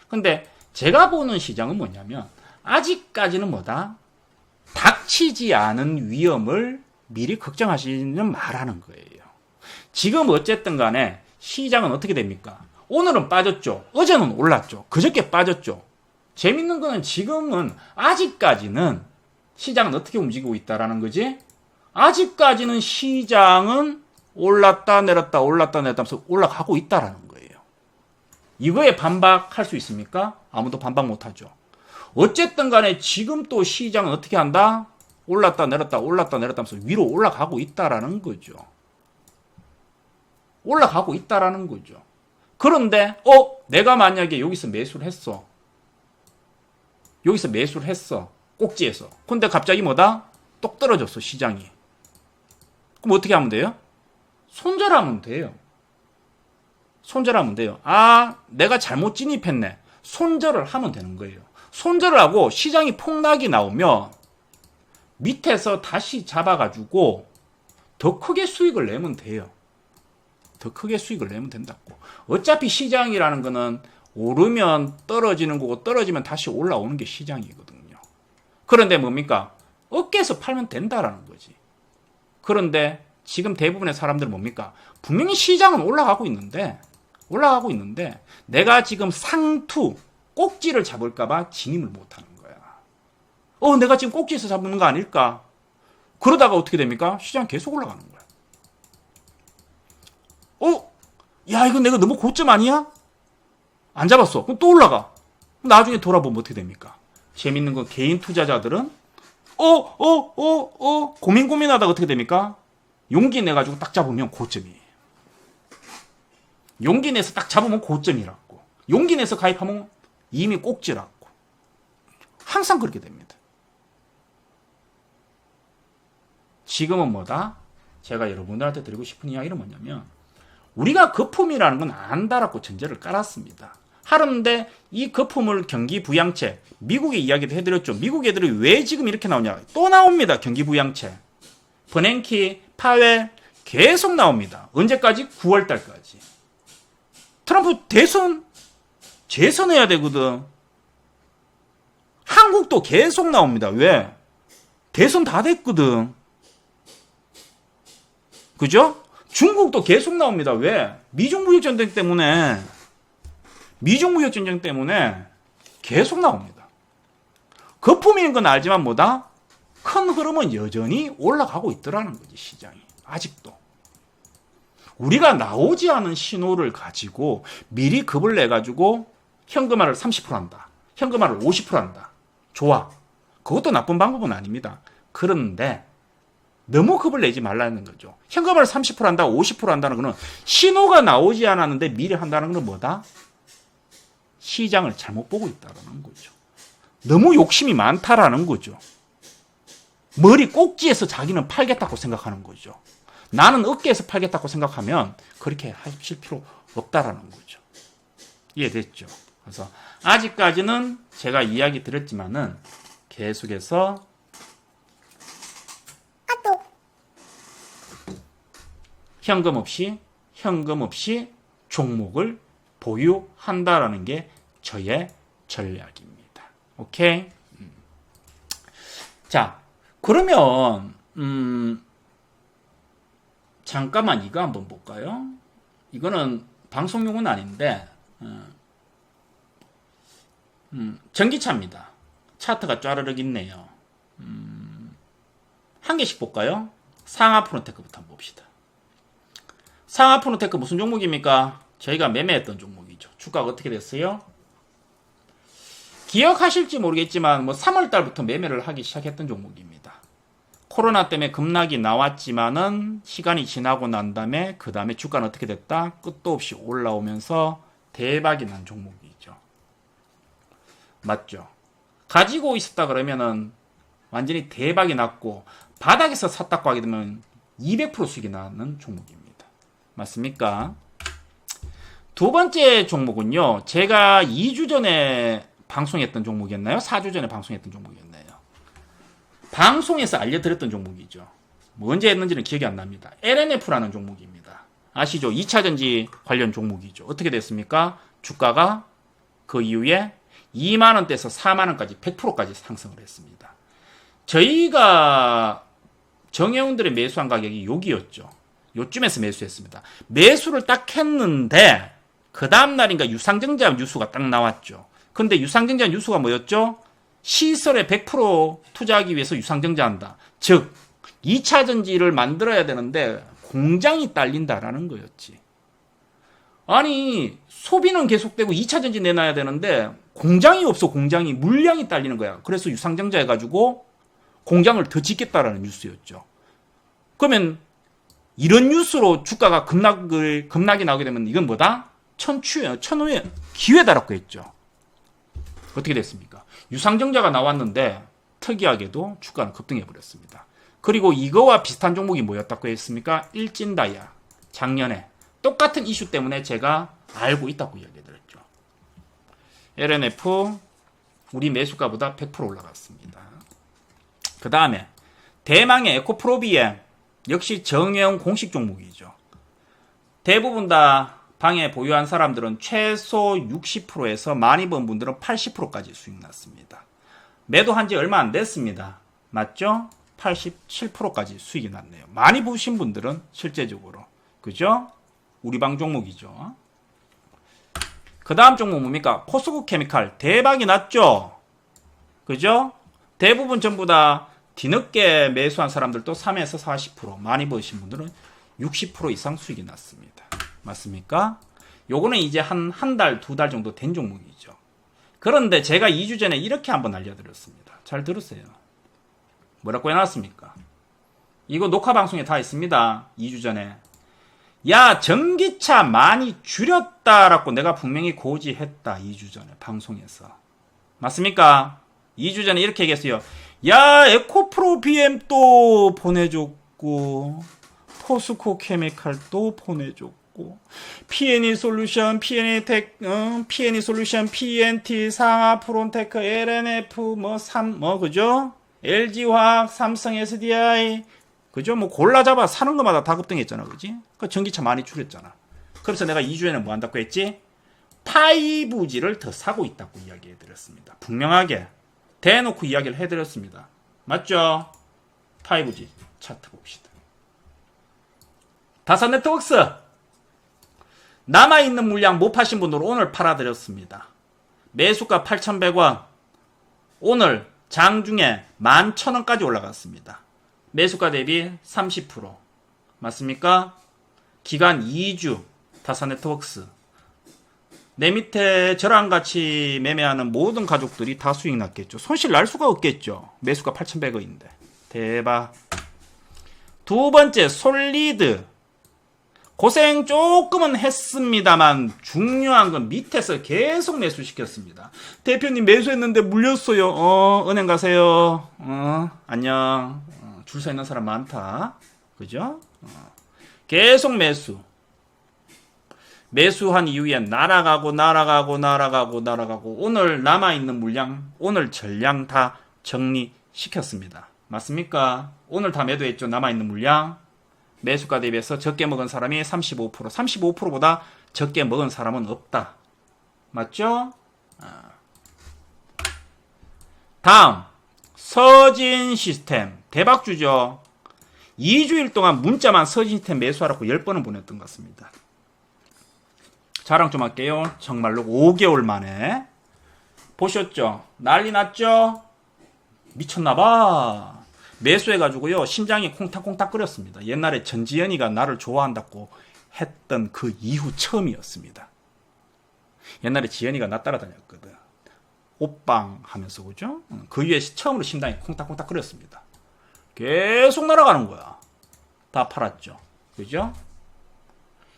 근데 제가 보는 시장은 뭐냐면 아직까지는 뭐다? 닥치지 않은 위험을 미리 걱정하시는 말하는 거예요. 지금 어쨌든 간에 시장은 어떻게 됩니까? 오늘은 빠졌죠. 어제는 올랐죠. 그저께 빠졌죠. 재밌는 거는 지금은 아직까지는 시장은 어떻게 움직이고 있다라는 거지? 아직까지는 시장은 올랐다 내렸다 올랐다 내렸다 하면서 올라가고 있다라는 거예요. 이거에 반박할 수 있습니까? 아무도 반박 못하죠. 어쨌든 간에 지금 또 시장은 어떻게 한다? 올랐다 내렸다 올랐다 내렸다 하면서 위로 올라가고 있다라는 거죠. 올라가고 있다라는 거죠. 그런데 내가 만약에 여기서 매수를 했어. 여기서 매수를 했어. 꼭지에서. 근데 갑자기 뭐다? 똑 떨어졌어 시장이. 그럼 어떻게 하면 돼요? 손절하면 돼요. 손절하면 돼요. 내가 잘못 진입했네. 손절을 하면 되는 거예요. 손절을 하고 시장이 폭락이 나오면 밑에서 다시 잡아가지고 더 크게 수익을 내면 돼요. 더 크게 수익을 내면 된다고. 어차피 시장이라는 거는 오르면 떨어지는 거고 떨어지면 다시 올라오는 게 시장이거든요. 그런데 뭡니까? 어깨에서 팔면 된다라는 거지. 그런데 지금 대부분의 사람들은 뭡니까? 분명히 시장은 올라가고 있는데 내가 지금 상투 꼭지를 잡을까봐 진입을 못하는 거야. 내가 지금 꼭지에서 잡는 거 아닐까? 그러다가 어떻게 됩니까? 시장 계속 올라가는 거야. 야, 이거 내가 너무 고점 아니야? 안 잡았어. 그럼 또 올라가. 나중에 돌아보면 어떻게 됩니까? 재밌는 건 개인 투자자들은 고민하다가 어떻게 됩니까? 용기 내가지고 딱 잡으면 고점이에요. 용기 내서 딱 잡으면 고점이라고. 용기 내서 가입하면 이미 꼭지라고. 항상 그렇게 됩니다. 지금은 뭐다? 제가 여러분들한테 드리고 싶은 이야기는 뭐냐면 우리가 거품이라는 건 안다라고 전제를 깔았습니다. 하는데 이 거품을 경기 부양체, 미국의 이야기도 해드렸죠. 미국 애들이 왜 지금 이렇게 나오냐? 또 나옵니다. 경기 부양체. 버냉키, 파웰 계속 나옵니다. 언제까지? 9월달까지. 트럼프 대선 재선해야 되거든. 한국도 계속 나옵니다. 왜? 대선 다 됐거든. 그죠? 중국도 계속 나옵니다. 왜? 미중 무역 전쟁 때문에 계속 나옵니다. 거품인 건 알지만 뭐다? 큰 흐름은 여전히 올라가고 있더라는 거지, 시장이. 아직도. 우리가 나오지 않은 신호를 가지고 미리 겁을 내가지고 현금화를 30% 한다. 현금화를 50% 한다. 좋아. 그것도 나쁜 방법은 아닙니다. 그런데 너무 겁을 내지 말라는 거죠. 현금화를 30% 한다, 50% 한다는 거는 신호가 나오지 않았는데 미리 한다는 건 뭐다? 시장을 잘못 보고 있다는 거죠. 너무 욕심이 많다라는 거죠. 머리 꼭지에서 자기는 팔겠다고 생각하는 거죠. 나는 어깨에서 팔겠다고 생각하면 그렇게 하실 필요 없다라는 거죠. 이해됐죠? 그래서 아직까지는 제가 이야기 드렸지만은 계속해서 현금 없이 종목을 보유한다라는 게 저의 전략입니다. 오케이? 자, 그러면 잠깐만 이거 한번 볼까요? 이거는 방송용은 아닌데 전기차입니다. 차트가 쫘르륵 있네요. 한 개씩 볼까요? 상하프론테크부터 한번 봅시다. 상하프론테크 무슨 종목입니까? 저희가 매매했던 종목이죠. 주가가 어떻게 됐어요? 기억하실지 모르겠지만 3월 달부터 매매를 하기 시작했던 종목입니다. 코로나 때문에 급락이 나왔지만은 시간이 지나고 난 다음에 그 다음에 주가는 어떻게 됐다? 끝도 없이 올라오면서 대박이 난 종목이죠. 맞죠? 가지고 있었다 그러면은 완전히 대박이 났고 바닥에서 샀다고 하게 되면 200% 수익이 나는 종목입니다. 맞습니까? 두 번째 종목은요. 제가 2주 전에 방송했던 종목이었나요? 4주 전에 방송했던 종목이었나요? 방송에서 알려드렸던 종목이죠. 언제 했는지는 기억이 안 납니다. LNF라는 종목입니다. 아시죠? 2차전지 관련 종목이죠. 어떻게 됐습니까? 주가가 그 이후에 2만원대에서 4만원까지 100%까지 상승을 했습니다. 저희가 정혜원들의 매수한 가격이 여기였죠. 요쯤에서 매수했습니다. 매수를 딱 했는데 그 다음날인가 유상증자 뉴스가 딱 나왔죠. 근데 유상증자 뉴스가 뭐였죠? 시설에 100% 투자하기 위해서 유상증자한다. 즉 2차전지를 만들어야 되는데 공장이 딸린다라는 거였지. 아니 소비는 계속되고 2차전지 내놔야 되는데 공장이 없어. 공장이 물량이 딸리는 거야. 그래서 유상증자 해가지고 공장을 더 짓겠다라는 뉴스였죠. 그러면 이런 뉴스로 주가가 급락이 나오게 되면 이건 뭐다? 천우의 기회다라고 했죠. 어떻게 됐습니까? 유상증자가 나왔는데 특이하게도 주가는 급등해 버렸습니다. 그리고 이거와 비슷한 종목이 뭐였다고 했습니까? 일진다이아. 작년에 똑같은 이슈 때문에 제가 알고 있다고 이야기해드렸죠. LNF 우리 매수가보다 100% 올라갔습니다. 그 다음에 대망의 에코프로비엠 역시 정형 공식 종목이죠. 대부분 다 방에 보유한 사람들은 최소 60%에서 많이 번 분들은 80%까지 수익 났습니다. 매도한 지 얼마 안 됐습니다. 맞죠? 87%까지 수익이 났네요. 많이 보신 분들은 실제적으로. 그죠? 우리 방 종목이죠. 그 다음 종목 뭡니까? 포스코 케미칼 대박이 났죠? 그죠? 대부분 전부 다 뒤늦게 매수한 사람들도 3에서 40%, 많이 보신 분들은 60% 이상 수익이 났습니다. 맞습니까? 요거는 이제 한 달, 2달 정도 된 종목이죠. 그런데 제가 2주 전에 이렇게 한번 알려드렸습니다. 잘 들으세요. 뭐라고 해놨습니까? 이거 녹화 방송에 다 있습니다. 2주 전에. 야, 전기차 많이 줄였다라고 내가 분명히 고지했다. 2주 전에 방송에서. 맞습니까? 2주 전에 이렇게 얘기했어요. 야, 에코프로 BM 또 보내줬고, 포스코 케미칼 또 보내줬고, P&E 솔루션, P&E 솔루션, PNT, 상하프론테크, LNF, 그죠? LG화학, 삼성 SDI, 그죠? 골라 잡아 사는 것마다 다 급등했잖아, 그지? 그 전기차 많이 줄였잖아. 그래서 내가 2주에는 뭐 한다고 했지? 5G를 더 사고 있다고 이야기해드렸습니다. 분명하게. 대놓고 이야기를 해드렸습니다. 맞죠? 5G 차트 봅시다. 다산네트웍스 남아있는 물량 못 파신 분들 오늘 팔아드렸습니다. 매수가 8,100원 오늘 장중에 11,000원까지 올라갔습니다. 매수가 대비 30% 맞습니까? 기간 2주 다산네트웍스 내 밑에 저랑 같이 매매하는 모든 가족들이 다 수익 났겠죠. 손실 날 수가 없겠죠. 매수가 8,100원인데. 대박. 두 번째, 솔리드. 고생 조금은 했습니다만 중요한 건 밑에서 계속 매수시켰습니다. 대표님 매수했는데 물렸어요. 은행 가세요. 안녕. 줄 서 있는 사람 많다. 그죠? 계속 매수한 이후에 날아가고 오늘 남아있는 물량, 오늘 전량 다 정리시켰습니다. 맞습니까? 오늘 다 매도했죠. 남아있는 물량. 매수가 대비해서 적게 먹은 사람이 35%, 35%보다 적게 먹은 사람은 없다. 맞죠? 다음 서진 시스템 대박주죠. 2주일 동안 문자만 서진 시스템 매수하라고 10번은 보냈던 것 같습니다. 자랑 좀 할게요. 정말로 5개월 만에 보셨죠? 난리 났죠? 미쳤나봐. 매수해가지고요 심장이 콩닥콩닥 끓였습니다. 옛날에 전지현이가 나를 좋아한다고 했던 그 이후 처음이었습니다. 옛날에 지현이가 나 따라다녔거든. 옷방 하면서 그죠? 그 이후에 처음으로 심장이 콩닥콩닥 끓였습니다. 계속 날아가는 거야. 다 팔았죠. 그죠?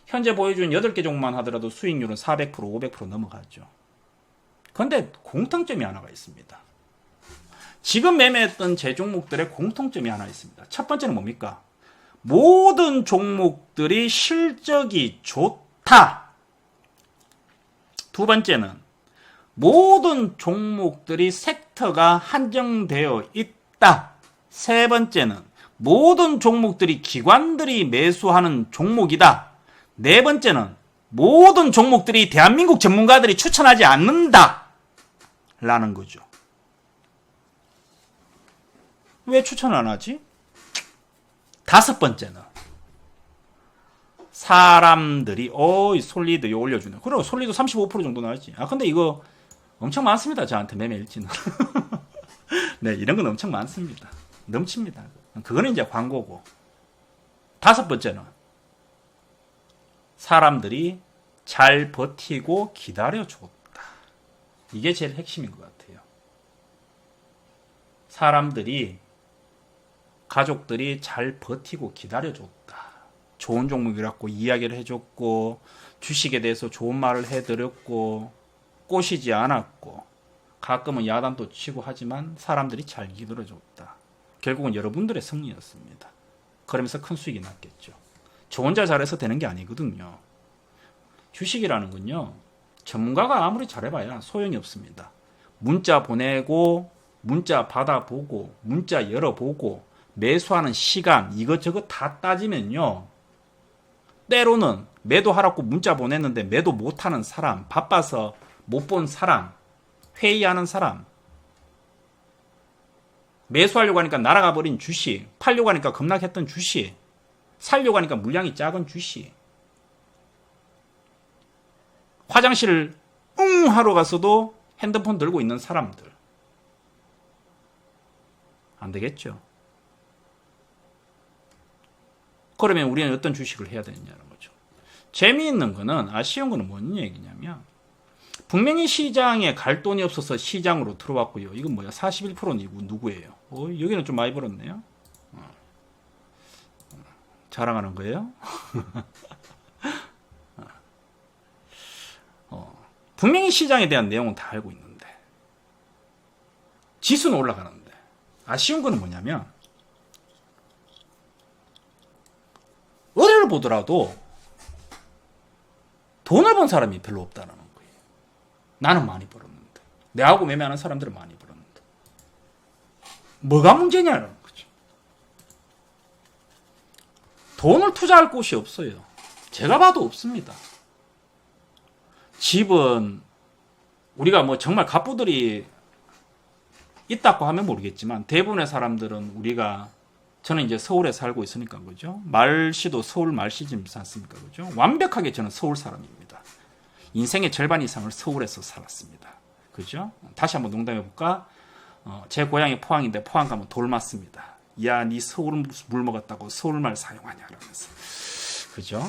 현재 보여준 8개 종목만 하더라도 수익률은 400%, 500% 넘어가죠. 그런데 공통점이 하나가 있습니다. 지금 매매했던 제 종목들의 공통점이 하나 있습니다. 첫 번째는 뭡니까? 모든 종목들이 실적이 좋다. 두 번째는 모든 종목들이 섹터가 한정되어 있다. 세 번째는 모든 종목들이 기관들이 매수하는 종목이다. 네 번째는 모든 종목들이 대한민국 전문가들이 추천하지 않는다. 라는 거죠. 왜 추천을 안 하지? 다섯 번째는 사람들이 솔리드 이거 올려주네. 그래 솔리드 35% 정도 나왔지. 근데 이거 엄청 많습니다. 저한테 매매 일지는. 네, 이런 건 엄청 많습니다. 넘칩니다. 그거는 이제 광고고. 다섯 번째는 사람들이 잘 버티고 기다려줬다. 이게 제일 핵심인 것 같아요. 사람들이 가족들이 잘 버티고 기다려줬다. 좋은 종목이라고 이야기를 해줬고 주식에 대해서 좋은 말을 해드렸고 꼬시지 않았고 가끔은 야단도 치고 하지만 사람들이 잘 기다려줬다. 결국은 여러분들의 승리였습니다. 그러면서 큰 수익이 났겠죠. 저 혼자 잘해서 되는 게 아니거든요. 주식이라는 건요. 전문가가 아무리 잘해봐야 소용이 없습니다. 문자 보내고 문자 받아보고 문자 열어보고 매수하는 시간 이것저것 다 따지면요. 때로는 매도하라고 문자 보냈는데 매도 못하는 사람, 바빠서 못 본 사람, 회의하는 사람, 매수하려고 하니까 날아가 버린 주식, 팔려고 하니까 급락했던 주식, 살려고 하니까 물량이 작은 주식, 화장실을 하러 가서도 핸드폰 들고 있는 사람들. 안 되겠죠. 그러면 우리는 어떤 주식을 해야 되느냐는 거죠. 재미있는 거는, 아쉬운 거는 뭔 얘기냐면, 분명히 시장에 갈 돈이 없어서 시장으로 들어왔고요. 이건 뭐야? 41%는 누구예요? 여기는 좀 많이 벌었네요. 자랑하는 거예요? 분명히 시장에 대한 내용은 다 알고 있는데 지수는 올라가는데 아쉬운 거는 뭐냐면 어디를 보더라도 돈을 번 사람이 별로 없다는 거예요. 나는 많이 벌었는데 내하고 매매하는 사람들은 많이 벌었는데 뭐가 문제냐는 거죠. 돈을 투자할 곳이 없어요. 제가 봐도 없습니다. 집은 우리가 뭐 정말 갑부들이 있다고 하면 모르겠지만 대부분의 사람들은 우리가 저는 이제 서울에 살고 있으니까 그죠? 말씨도 서울 말씨지 않습니까? 그죠? 완벽하게 저는 서울 사람입니다. 인생의 절반 이상을 서울에서 살았습니다. 그죠? 다시 한번 농담해 볼까? 제 고향이 포항인데 포항 가면 돌 맞습니다. 야, 니 서울 물 먹었다고 서울말 사용하냐 그러면서. 그죠?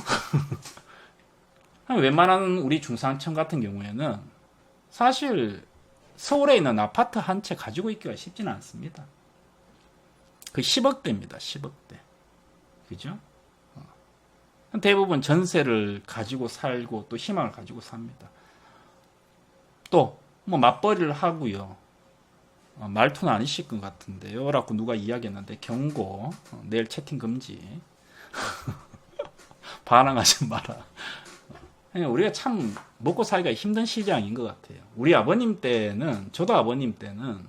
웬만한 우리 중산층 같은 경우에는 사실 서울에 있는 아파트 한 채 가지고 있기가 쉽지는 않습니다. 그 10억대입니다. 10억대. 그죠? 대부분 전세를 가지고 살고 또 희망을 가지고 삽니다. 또 뭐 맞벌이를 하고요. 말투는 아니실 것 같은데요 라고 누가 이야기했는데 경고. 내일 채팅 금지. 반항하지 마라. 우리가 참 먹고 살기가 힘든 시장인 것 같아요. 우리 아버님 때는, 저도 아버님 때는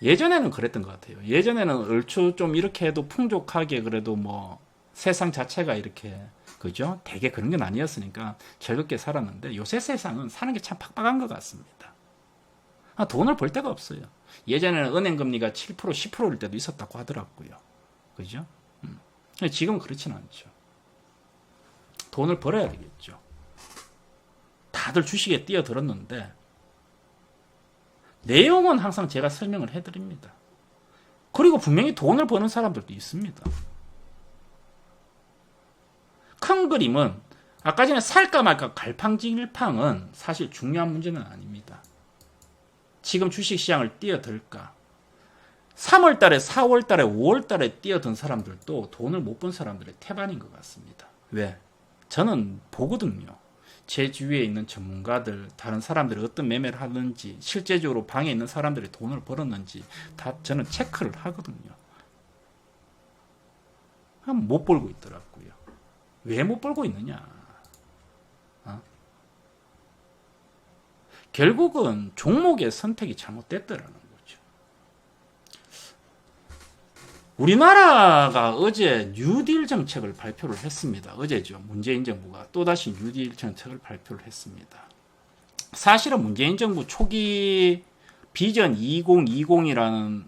예전에는 그랬던 것 같아요. 예전에는 얼추 좀 이렇게 해도 풍족하게 그래도 뭐 세상 자체가 이렇게 그죠? 되게 그런 건 아니었으니까 즐겁게 살았는데 요새 세상은 사는 게 참 팍팍한 것 같습니다. 돈을 벌 데가 없어요. 예전에는 은행 금리가 7%, 10%일 때도 있었다고 하더라고요. 그죠? 지금은 그렇지는 않죠. 돈을 벌어야 되겠죠. 다들 주식에 뛰어들었는데 내용은 항상 제가 설명을 해드립니다. 그리고 분명히 돈을 버는 사람들도 있습니다. 큰 그림은 아까 전에 살까 말까 갈팡질팡은 사실 중요한 문제는 아닙니다. 지금 주식시장을 뛰어들까? 3월달에, 4월달에, 5월달에 뛰어든 사람들도 돈을 못 번 사람들의 태반인 것 같습니다. 왜? 저는 보거든요. 제 주위에 있는 전문가들, 다른 사람들이 어떤 매매를 하는지, 실제적으로 방에 있는 사람들이 돈을 벌었는지 다 저는 체크를 하거든요. 못 벌고 있더라고요. 왜 못 벌고 있느냐? 결국은 종목의 선택이 잘못됐더라는 거죠. 우리나라가 어제 뉴딜 정책을 발표를 했습니다. 어제죠. 문재인 정부가 또다시 뉴딜 정책을 발표를 했습니다. 사실은 문재인 정부 초기 비전 2020이라는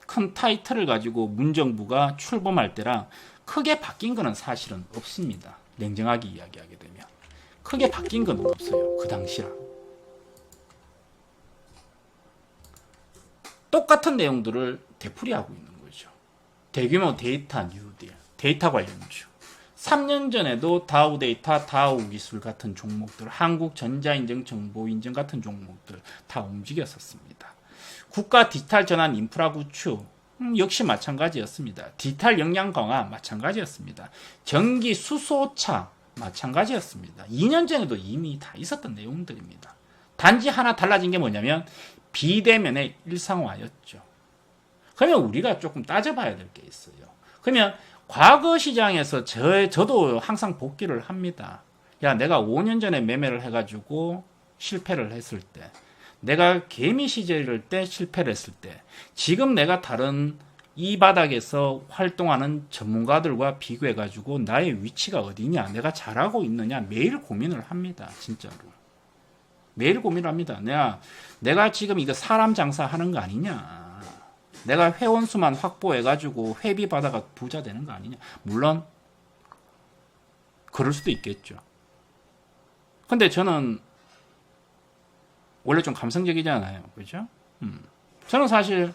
큰 타이틀을 가지고 문정부가 출범할 때랑 크게 바뀐 거는 사실은 없습니다. 냉정하게 이야기하게 되면. 크게 바뀐 건 없어요. 그 당시랑. 똑같은 내용들을 되풀이하고 있는 거죠. 대규모 데이터 뉴딜, 데이터 관련주. 3년 전에도 다우 데이터, 다우 기술 같은 종목들, 한국전자인증정보인증 같은 종목들 다 움직였었습니다. 국가 디지털 전환 인프라 구축 역시 마찬가지였습니다. 디지털 역량 강화 마찬가지였습니다. 전기 수소차 마찬가지였습니다. 2년 전에도 이미 다 있었던 내용들입니다. 단지 하나 달라진 게 뭐냐면 비대면의 일상화였죠. 그러면 우리가 조금 따져봐야 될 게 있어요. 그러면 과거 시장에서 저도 항상 복귀를 합니다. 야, 내가 5년 전에 매매를 해가지고 실패를 했을 때, 내가 개미 시절일 때 실패를 했을 때, 지금 내가 다른 이 바닥에서 활동하는 전문가들과 비교해가지고 나의 위치가 어디냐, 내가 잘하고 있느냐 매일 고민을 합니다. 진짜로. 매일 고민을 합니다. 내가 지금 이거 사람 장사하는 거 아니냐. 내가 회원수만 확보해가지고 회비 받아가 부자 되는 거 아니냐. 물론 그럴 수도 있겠죠. 근데 저는 원래 좀 감성적이잖아요. 그죠? 저는 사실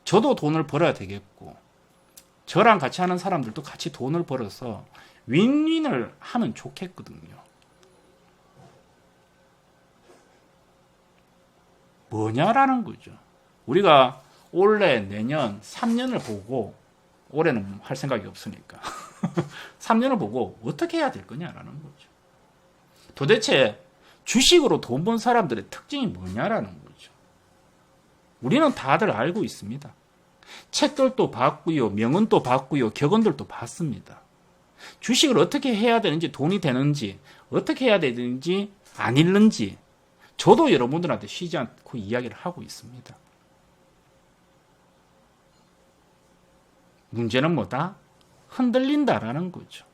저도 돈을 벌어야 되겠고 저랑 같이 하는 사람들도 같이 돈을 벌어서 윈윈을 하면 좋겠거든요. 뭐냐라는 거죠. 우리가 올해, 내년, 3년을 보고, 올해는 할 생각이 없으니까 3년을 보고 어떻게 해야 될 거냐라는 거죠. 도대체 주식으로 돈 번 사람들의 특징이 뭐냐라는 거죠. 우리는 다들 알고 있습니다. 책들도 봤고요, 명언도 봤고요, 격언들도 봤습니다. 주식을 어떻게 해야 되는지, 돈이 되는지, 어떻게 해야 되는지 안 읽는지 저도 여러분들한테 쉬지 않고 이야기를 하고 있습니다. 문제는 뭐다? 흔들린다라는 거죠.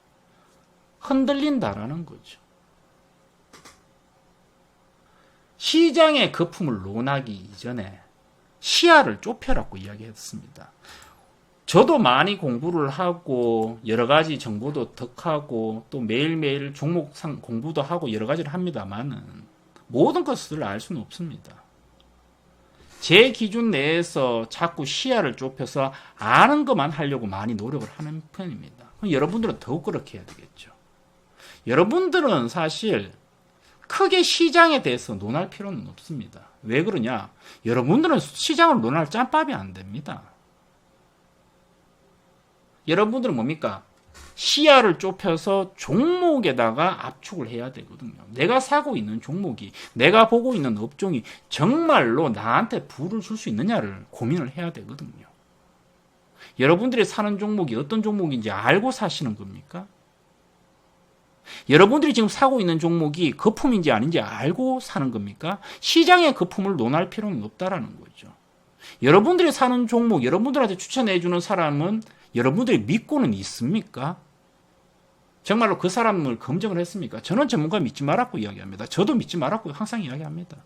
흔들린다라는 거죠. 시장의 거품을 논하기 이전에 시야를 좁혀라고 이야기했습니다. 저도 많이 공부를 하고 여러 가지 정보도 덕하고 또 매일매일 종목상 공부도 하고 여러 가지를 합니다만은 모든 것을 알 수는 없습니다. 제 기준 내에서 자꾸 시야를 좁혀서 아는 것만 하려고 많이 노력을 하는 편입니다. 그럼 여러분들은 더욱 그렇게 해야 되겠죠. 여러분들은 사실 크게 시장에 대해서 논할 필요는 없습니다. 왜 그러냐? 여러분들은 시장을 논할 짬밥이 안 됩니다. 여러분들은 뭡니까? 시야를 좁혀서 종목에다가 압축을 해야 되거든요. 내가 사고 있는 종목이, 내가 보고 있는 업종이 정말로 나한테 부를 줄 수 있느냐를 고민을 해야 되거든요. 여러분들이 사는 종목이 어떤 종목인지 알고 사시는 겁니까? 여러분들이 지금 사고 있는 종목이 거품인지 아닌지 알고 사는 겁니까? 시장의 거품을 논할 필요는 없다라는 거죠. 여러분들이 사는 종목, 여러분들한테 추천해주는 사람은 여러분들이 믿고는 있습니까? 정말로 그 사람을 검증을 했습니까? 저는 전문가 믿지 말았고 이야기합니다. 저도 믿지 말았고 항상 이야기합니다.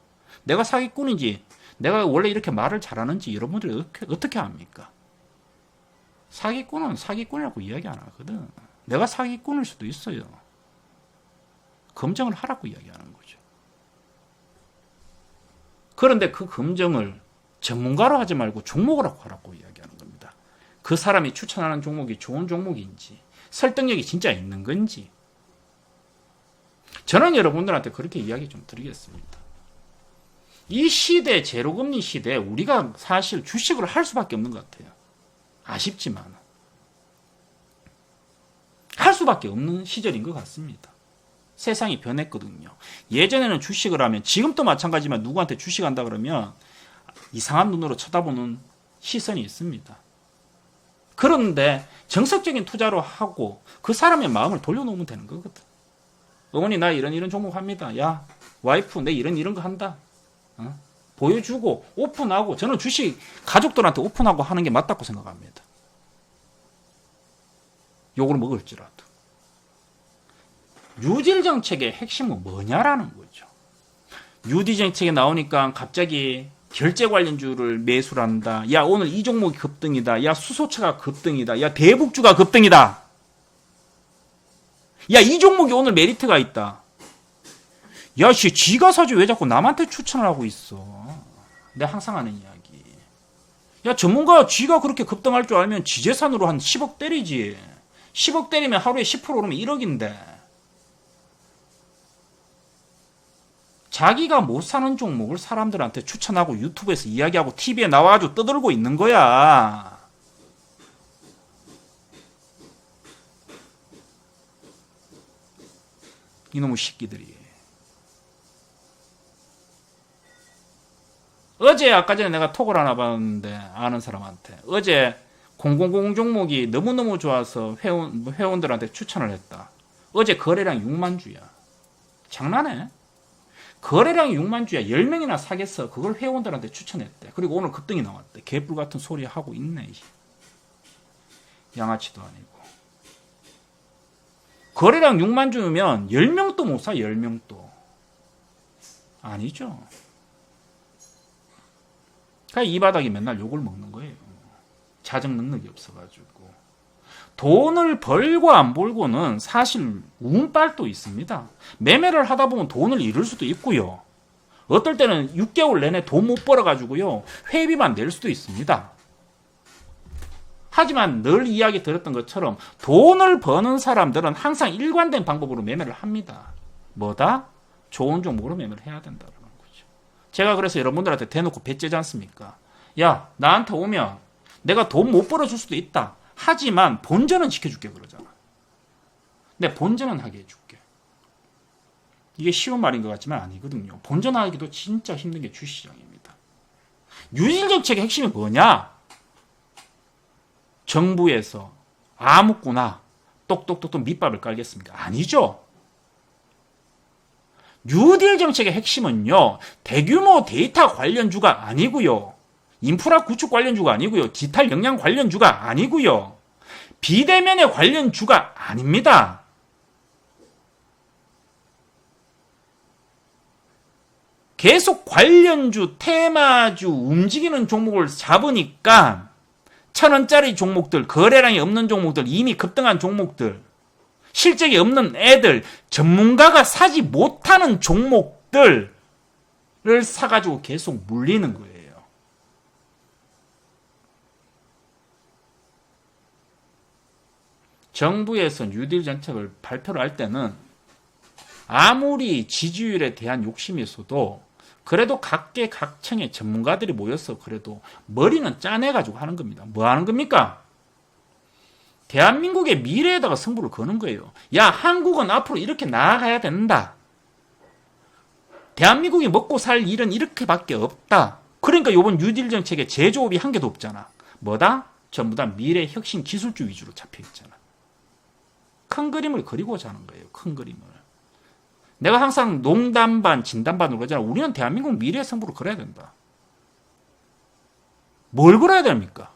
내가 사기꾼인지, 내가 원래 이렇게 말을 잘하는지 여러분들이 어떻게 압니까? 사기꾼은 사기꾼이라고 이야기 안 하거든. 내가 사기꾼일 수도 있어요. 검증을 하라고 이야기하는 거죠. 그런데 그 검증을 전문가로 하지 말고 종목으로 하라고 이야기하는 겁니다. 그 사람이 추천하는 종목이 좋은 종목인지, 설득력이 진짜 있는 건지. 저는 여러분들한테 그렇게 이야기 좀 드리겠습니다. 이 시대, 제로금리 시대에 우리가 사실 주식을 할 수밖에 없는 것 같아요. 아쉽지만. 할 수밖에 없는 시절인 것 같습니다. 세상이 변했거든요. 예전에는 주식을 하면, 지금도 마찬가지지만 누구한테 주식한다 그러면 이상한 눈으로 쳐다보는 시선이 있습니다. 그런데 정석적인 투자로 하고 그 사람의 마음을 돌려놓으면 되는 거거든. 어머니 나 이런 종목 합니다. 야 와이프 내 이런 거 한다. 보여주고 오픈하고, 저는 주식 가족들한테 오픈하고 하는 게 맞다고 생각합니다. 요걸 먹을지라도. 뉴딜 정책의 핵심은 뭐냐라는 거죠. 뉴딜 정책에 나오니까 갑자기 결제 관련주를 매수를 한다. 야 오늘 이 종목이 급등이다. 야 수소차가 급등이다. 야 대북주가 급등이다. 야 이 종목이 오늘 메리트가 있다. 야 씨 쥐가 사지 왜 자꾸 남한테 추천을 하고 있어. 내가 항상 하는 이야기. 야 전문가 쥐가 그렇게 급등할 줄 알면 지 재산으로 한 10억 때리지. 10억 때리면 하루에 10% 오르면 1억인데. 자기가 못 사는 종목을 사람들한테 추천하고 유튜브에서 이야기하고 TV에 나와가지고 떠들고 있는 거야. 이놈의 새끼들이. 어제 아까 전에 내가 톡을 하나 봤는데 아는 사람한테 어제 000 종목이 너무너무 좋아서 회원들한테 추천을 했다. 어제 거래량 6만 주야. 장난해? 거래량이 6만 주야. 10명이나 사겠어. 그걸 회원들한테 추천했대. 그리고 오늘 급등이 나왔대. 개뿔 같은 소리 하고 있네. 양아치도 아니고. 거래량 6만 주면 10명도 못 사. 10명도. 아니죠. 그러니까 이 바닥이 맨날 욕을 먹는 거예요. 자정 능력이 없어가지고. 돈을 벌고 안 벌고는 사실 운빨도 있습니다. 매매를 하다 보면 돈을 잃을 수도 있고요. 어떨 때는 6개월 내내 돈 못 벌어가지고요. 회비만 낼 수도 있습니다. 하지만 늘 이야기 들었던 것처럼 돈을 버는 사람들은 항상 일관된 방법으로 매매를 합니다. 뭐다? 좋은 종목으로 매매를 해야 된다는 거죠. 제가 그래서 여러분들한테 대놓고 배째지 않습니까? 야 나한테 오면 내가 돈 못 벌어줄 수도 있다. 하지만 본전은 지켜줄게 그러잖아. 근데 본전은 하게 해줄게. 이게 쉬운 말인 것 같지만 아니거든요. 본전하기도 진짜 힘든 게 주시장입니다. 뉴딜 정책의 핵심이 뭐냐? 정부에서 아무거나 똑똑똑똑 밑밥을 깔겠습니까? 아니죠. 뉴딜 정책의 핵심은요. 대규모 데이터 관련주가 아니고요. 인프라 구축 관련주가 아니고요. 디지털 역량 관련주가 아니고요. 비대면의 관련주가 아닙니다. 계속 관련주, 테마주, 움직이는 종목을 잡으니까 1,000원짜리 종목들, 거래량이 없는 종목들, 이미 급등한 종목들, 실적이 없는 애들, 전문가가 사지 못하는 종목들을 사가지고 계속 물리는 거예요. 정부에서 뉴딜 정책을 발표를 할 때는 아무리 지지율에 대한 욕심이 있어도 그래도 각계각층의 전문가들이 모여서 그래도 머리는 짜내가지고 하는 겁니다. 뭐 하는 겁니까? 대한민국의 미래에다가 승부를 거는 거예요. 야, 한국은 앞으로 이렇게 나아가야 된다. 대한민국이 먹고 살 일은 이렇게밖에 없다. 그러니까 이번 뉴딜 정책에 제조업이 한 개도 없잖아. 뭐다? 전부 다 미래 혁신 기술주 위주로 잡혀있잖아. 큰 그림을 그리고자 하는 거예요. 큰 그림을. 내가 항상 농담반, 진담반으로 그러잖아. 우리는 대한민국 미래의 승부를 걸어야 된다. 뭘 걸어야 됩니까?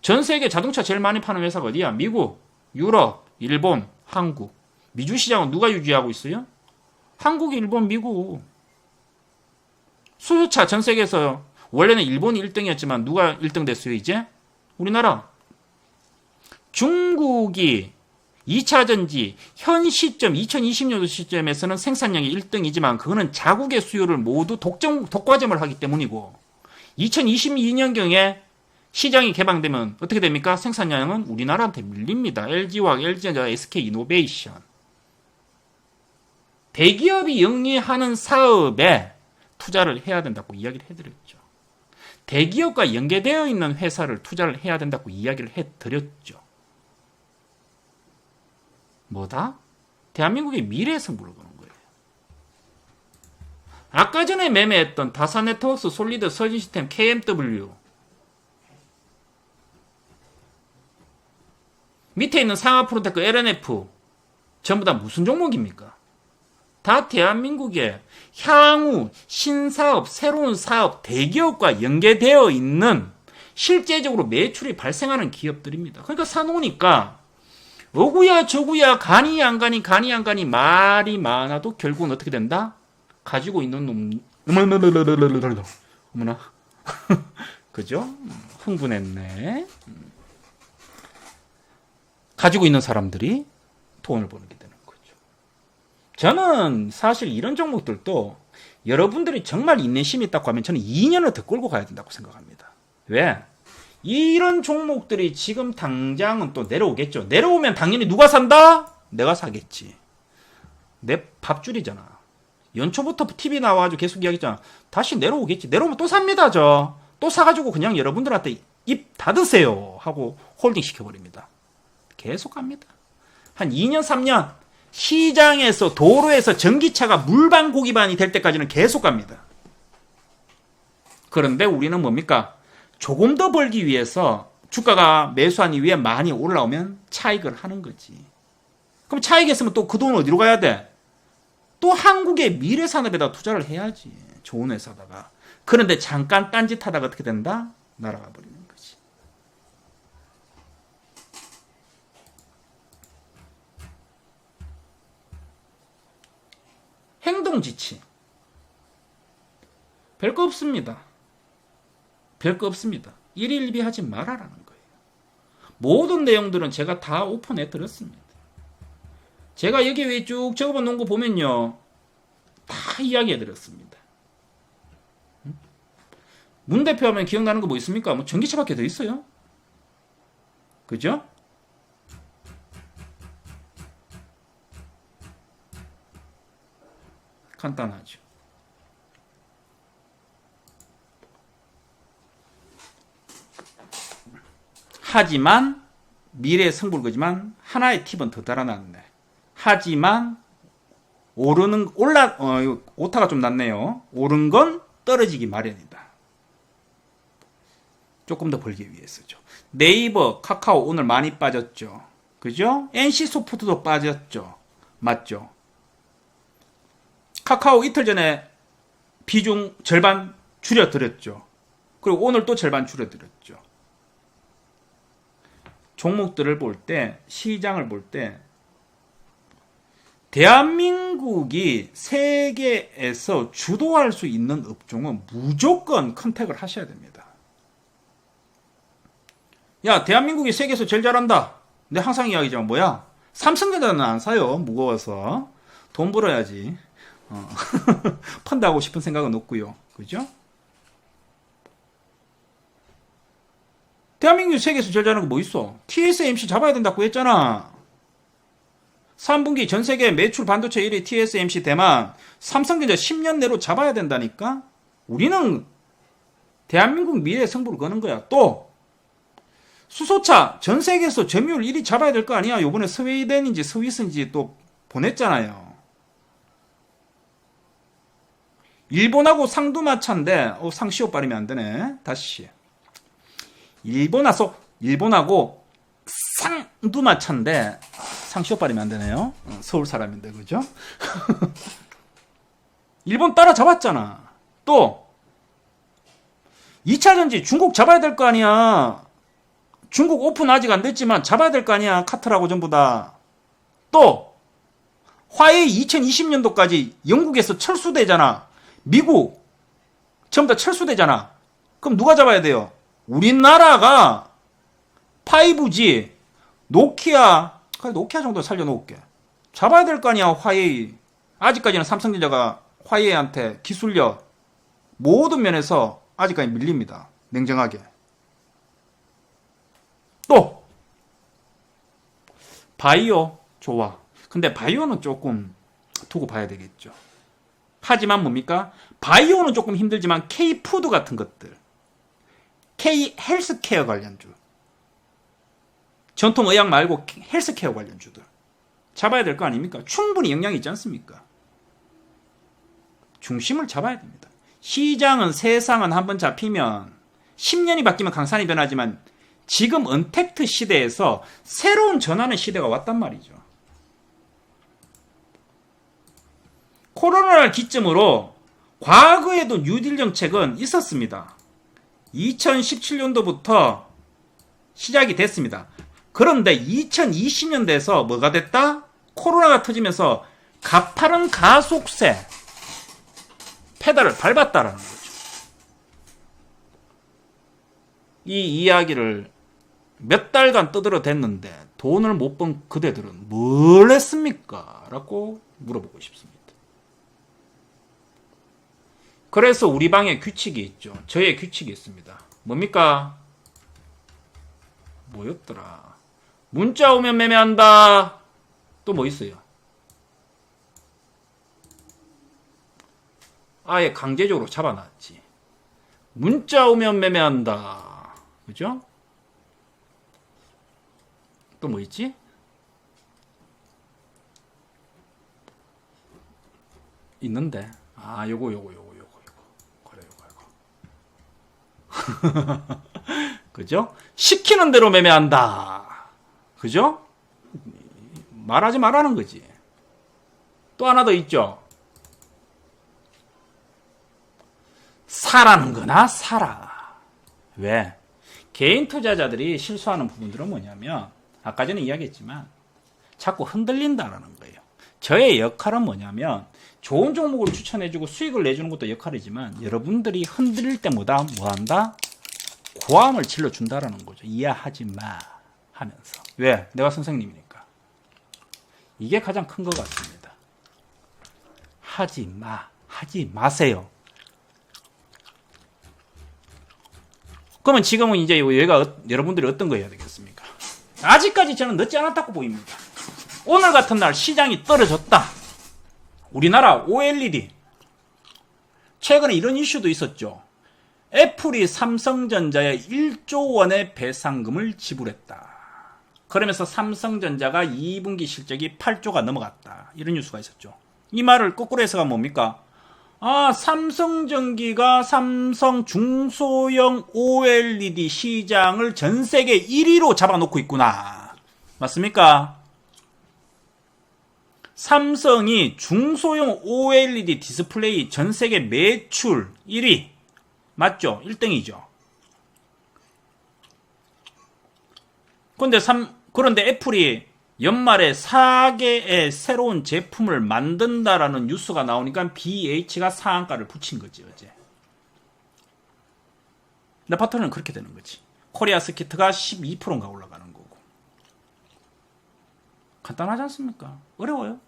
전 세계 자동차 제일 많이 파는 회사가 어디야? 미국, 유럽, 일본, 한국. 미주 시장은 누가 유지하고 있어요? 한국, 일본, 미국. 수소차 전 세계에서 원래는 일본이 1등이었지만 누가 1등 됐어요, 이제? 우리나라. 중국이 2차 전지 현 시점 2020년도 시점에서는 생산량이 1등이지만 그거는 자국의 수요를 모두 독과점을 하기 때문이고 2022년경에 시장이 개방되면 어떻게 됩니까? 생산량은 우리나라한테 밀립니다. LG화학, LG전자, SK이노베이션. 대기업이 영위하는 사업에 투자를 해야 된다고 이야기를 해드렸죠. 대기업과 연계되어 있는 회사를 투자를 해야 된다고 이야기를 해드렸죠. 뭐다? 대한민국의 미래 승부를 거는 거예요. 아까 전에 매매했던 다사네트워크스, 솔리드, 서진시스템, KMW 밑에 있는 상하프로테크, LNF 전부 다 무슨 종목입니까? 다 대한민국의 향후 신사업, 새로운 사업, 대기업과 연계되어 있는 실제적으로 매출이 발생하는 기업들입니다. 그러니까 사놓으니까 어구야 저구야 가니 안 가니 말이 많아도 결국은 어떻게 된다? 가지고 있는 놈 어머나 그죠? 흥분했네. 가지고 있는 사람들이 돈을 벌게 되는 거죠. 저는 사실 이런 종목들도 여러분들이 정말 인내심이 있다고 하면 저는 2년을 더 끌고 가야 된다고 생각합니다. 왜? 이런 종목들이 지금 당장은 또 내려오겠죠. 내려오면 당연히 누가 산다? 내가 사겠지. 내 밥줄이잖아. 연초부터 TV 나와가지고 계속 이야기했잖아. 다시 내려오겠지. 내려오면 또 삽니다. 또 사가지고 그냥 여러분들한테 입 닫으세요 하고 홀딩 시켜버립니다. 계속 갑니다. 한 2년 3년 시장에서 도로에서 전기차가 물반 고기반이 될 때까지는 계속 갑니다. 그런데 우리는 뭡니까? 조금 더 벌기 위해서 주가가 매수한 이후에 많이 올라오면 차익을 하는 거지. 그럼 차익했으면 또 그 돈은 어디로 가야 돼? 또 한국의 미래산업에다 투자를 해야지. 좋은 회사다가. 그런데 잠깐 딴짓하다가 어떻게 된다? 날아가 버리는 거지. 행동지침. 별거 없습니다. 별거 없습니다. 일일비하지 말아라는 거예요. 모든 내용들은 제가 다 오픈해 드렸습니다. 제가 여기 위에 쭉 적어본 거 보면요. 다 이야기해 드렸습니다. 문 대표 하면 기억나는 거 뭐 있습니까? 뭐 전기차밖에 더 있어요? 그죠? 간단하죠. 하지만 미래의 승부를 거지만 하나의 팁은 더 달아놨네. 하지만 오타가 좀 났네요. 오른 건 떨어지기 마련이다. 조금 더 벌기 위해서죠. 네이버, 카카오 오늘 많이 빠졌죠. 그죠? NC소프트도 빠졌죠. 맞죠? 카카오 이틀 전에 비중 절반 줄여드렸죠. 그리고 오늘 또 절반 줄여드렸죠. 종목들을 볼 때, 시장을 볼 때, 대한민국이 세계에서 주도할 수 있는 업종은 무조건 컨택을 하셔야 됩니다. 야, 대한민국이 세계에서 제일 잘한다. 근데 항상 이야기하지만 뭐야? 삼성전자는 안 사요. 무거워서. 돈 벌어야지. 펀드 하고 싶은 생각은 없고요. 그죠? 대한민국이 세계에서 제일 잘하는 거 뭐 있어? TSMC 잡아야 된다고 했잖아. 3분기 전 세계 매출 반도체 1위 TSMC 대만, 삼성전자 10년 내로 잡아야 된다니까? 우리는 대한민국 미래의 승부를 거는 거야. 또 수소차 전 세계에서 점유율 1위 잡아야 될 거 아니야. 요번에 스웨이덴인지 스위스인지 또 보냈잖아요. 일본하고 상두마차인데 상시호 빠르면 안 되네. 다시 일본하고 쌍두마차인데 상시옷발이면 안 되네요. 서울 사람인데 그죠? 일본 따라잡았잖아. 또 2차 전지 중국 잡아야 될 거 아니야. 중국 오픈 아직 안 됐지만 잡아야 될 거 아니야. 카트라고 전부 다. 또 화웨이 2020년도까지 영국에서 철수되잖아. 미국 전부 다 철수되잖아. 그럼 누가 잡아야 돼요? 우리나라가 5G, 노키아, 그래 노키아 정도 살려놓을게. 잡아야 될 거 아니야. 화웨이. 아직까지는 삼성전자가 화웨이한테 기술력 모든 면에서 아직까지 밀립니다. 냉정하게. 또 바이오 좋아. 근데 바이오는 조금 두고 봐야 되겠죠. 하지만 뭡니까? 바이오는 조금 힘들지만 K푸드 같은 것들, K 헬스케어 관련주, 전통 의학 말고 헬스케어 관련주들 잡아야 될 거 아닙니까? 충분히 영향이 있지 않습니까? 중심을 잡아야 됩니다. 시장은 세상은 한번 잡히면 10년이 바뀌면 강산이 변하지만 지금 언택트 시대에서 새로운 전환의 시대가 왔단 말이죠. 코로나를 기점으로 과거에도 뉴딜 정책은 있었습니다. 2017년도부터 시작이 됐습니다. 그런데 2020년 돼서 뭐가 됐다? 코로나가 터지면서 가파른 가속세 페달을 밟았다라는 거죠. 이 이야기를 몇 달간 떠들어댔는데 돈을 못 번 그대들은 뭘 했습니까? 라고 물어보고 싶습니다. 그래서 우리 방에 규칙이 있죠. 저의 규칙이 있습니다. 뭡니까? 뭐였더라? 문자 오면 매매한다. 또 뭐 있어요? 아예 강제적으로 잡아놨지. 문자 오면 매매한다. 그죠? 또 뭐 있지? 있는데. 아, 요거. 그래, 요거. 그죠? 시키는 대로 매매한다. 그죠? 말하지 말라는 거지. 또 하나 더 있죠. 사라는 거나 사라. 왜? 개인 투자자들이 실수하는 부분들은 뭐냐면 아까 전에 이야기했지만 자꾸 흔들린다라는 거예요. 저의 역할은 뭐냐면 좋은 종목을 추천해주고 수익을 내주는 것도 역할이지만 여러분들이 흔들릴 때마다 뭐한다? 고함을 질러준다라는 거죠. 이해하지 마 하면서. 왜? 내가 선생님이니까. 이게 가장 큰 것 같습니다. 하지 마세요. 그러면 지금은 이제 얘가 여러분들이 어떤 거 해야 되겠습니까? 아직까지 저는 늦지 않았다고 보입니다. 오늘 같은 날 시장이 떨어졌다. 우리나라 OLED. 최근에 이런 이슈도 있었죠. 애플이 삼성전자에 1조 원의 배상금을 지불했다. 그러면서 삼성전자가 2분기 실적이 8조가 넘어갔다. 이런 뉴스가 있었죠. 이 말을 거꾸로 해석하면 뭡니까? 아, 삼성전기가 삼성 중소형 OLED 시장을 전 세계 1위로 잡아놓고 있구나. 맞습니까? 삼성이 중소형 OLED 디스플레이 전 세계 매출 1위. 맞죠? 1등이죠. 그런데 애플이 연말에 4개의 새로운 제품을 만든다라는 뉴스가 나오니까 BH가 상한가를 붙인 거지, 어제. 레파토리는 그렇게 되는 거지. 코리아 스키트가 12%인가 올라가는 거고. 간단하지 않습니까? 어려워요.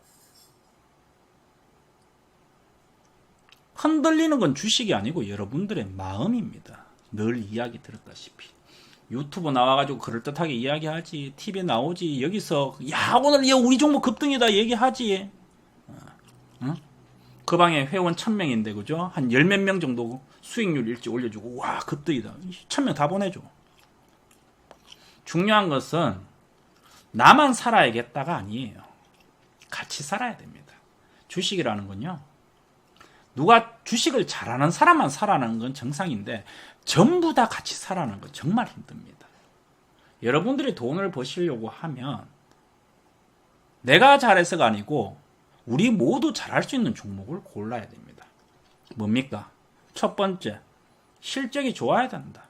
흔들리는 건 주식이 아니고 여러분들의 마음입니다. 늘 이야기 들었다시피. 유튜브 나와가지고 그럴듯하게 이야기하지. TV에 나오지. 여기서 야 오늘 우리 종목 급등이다 얘기하지. 응? 그 방에 회원 1000명인데 그죠? 한 10몇 명 정도 수익률 일찍 올려주고 와 급등이다. 1000명 다 보내줘. 중요한 것은 나만 살아야겠다가 아니에요. 같이 살아야 됩니다. 주식이라는 건요. 누가 주식을 잘하는 사람만 살아나는 건 정상인데 전부 다 같이 살아나는 건 정말 힘듭니다. 여러분들이 돈을 버시려고 하면 내가 잘해서가 아니고 우리 모두 잘할 수 있는 종목을 골라야 됩니다. 뭡니까? 첫 번째, 실적이 좋아야 된다.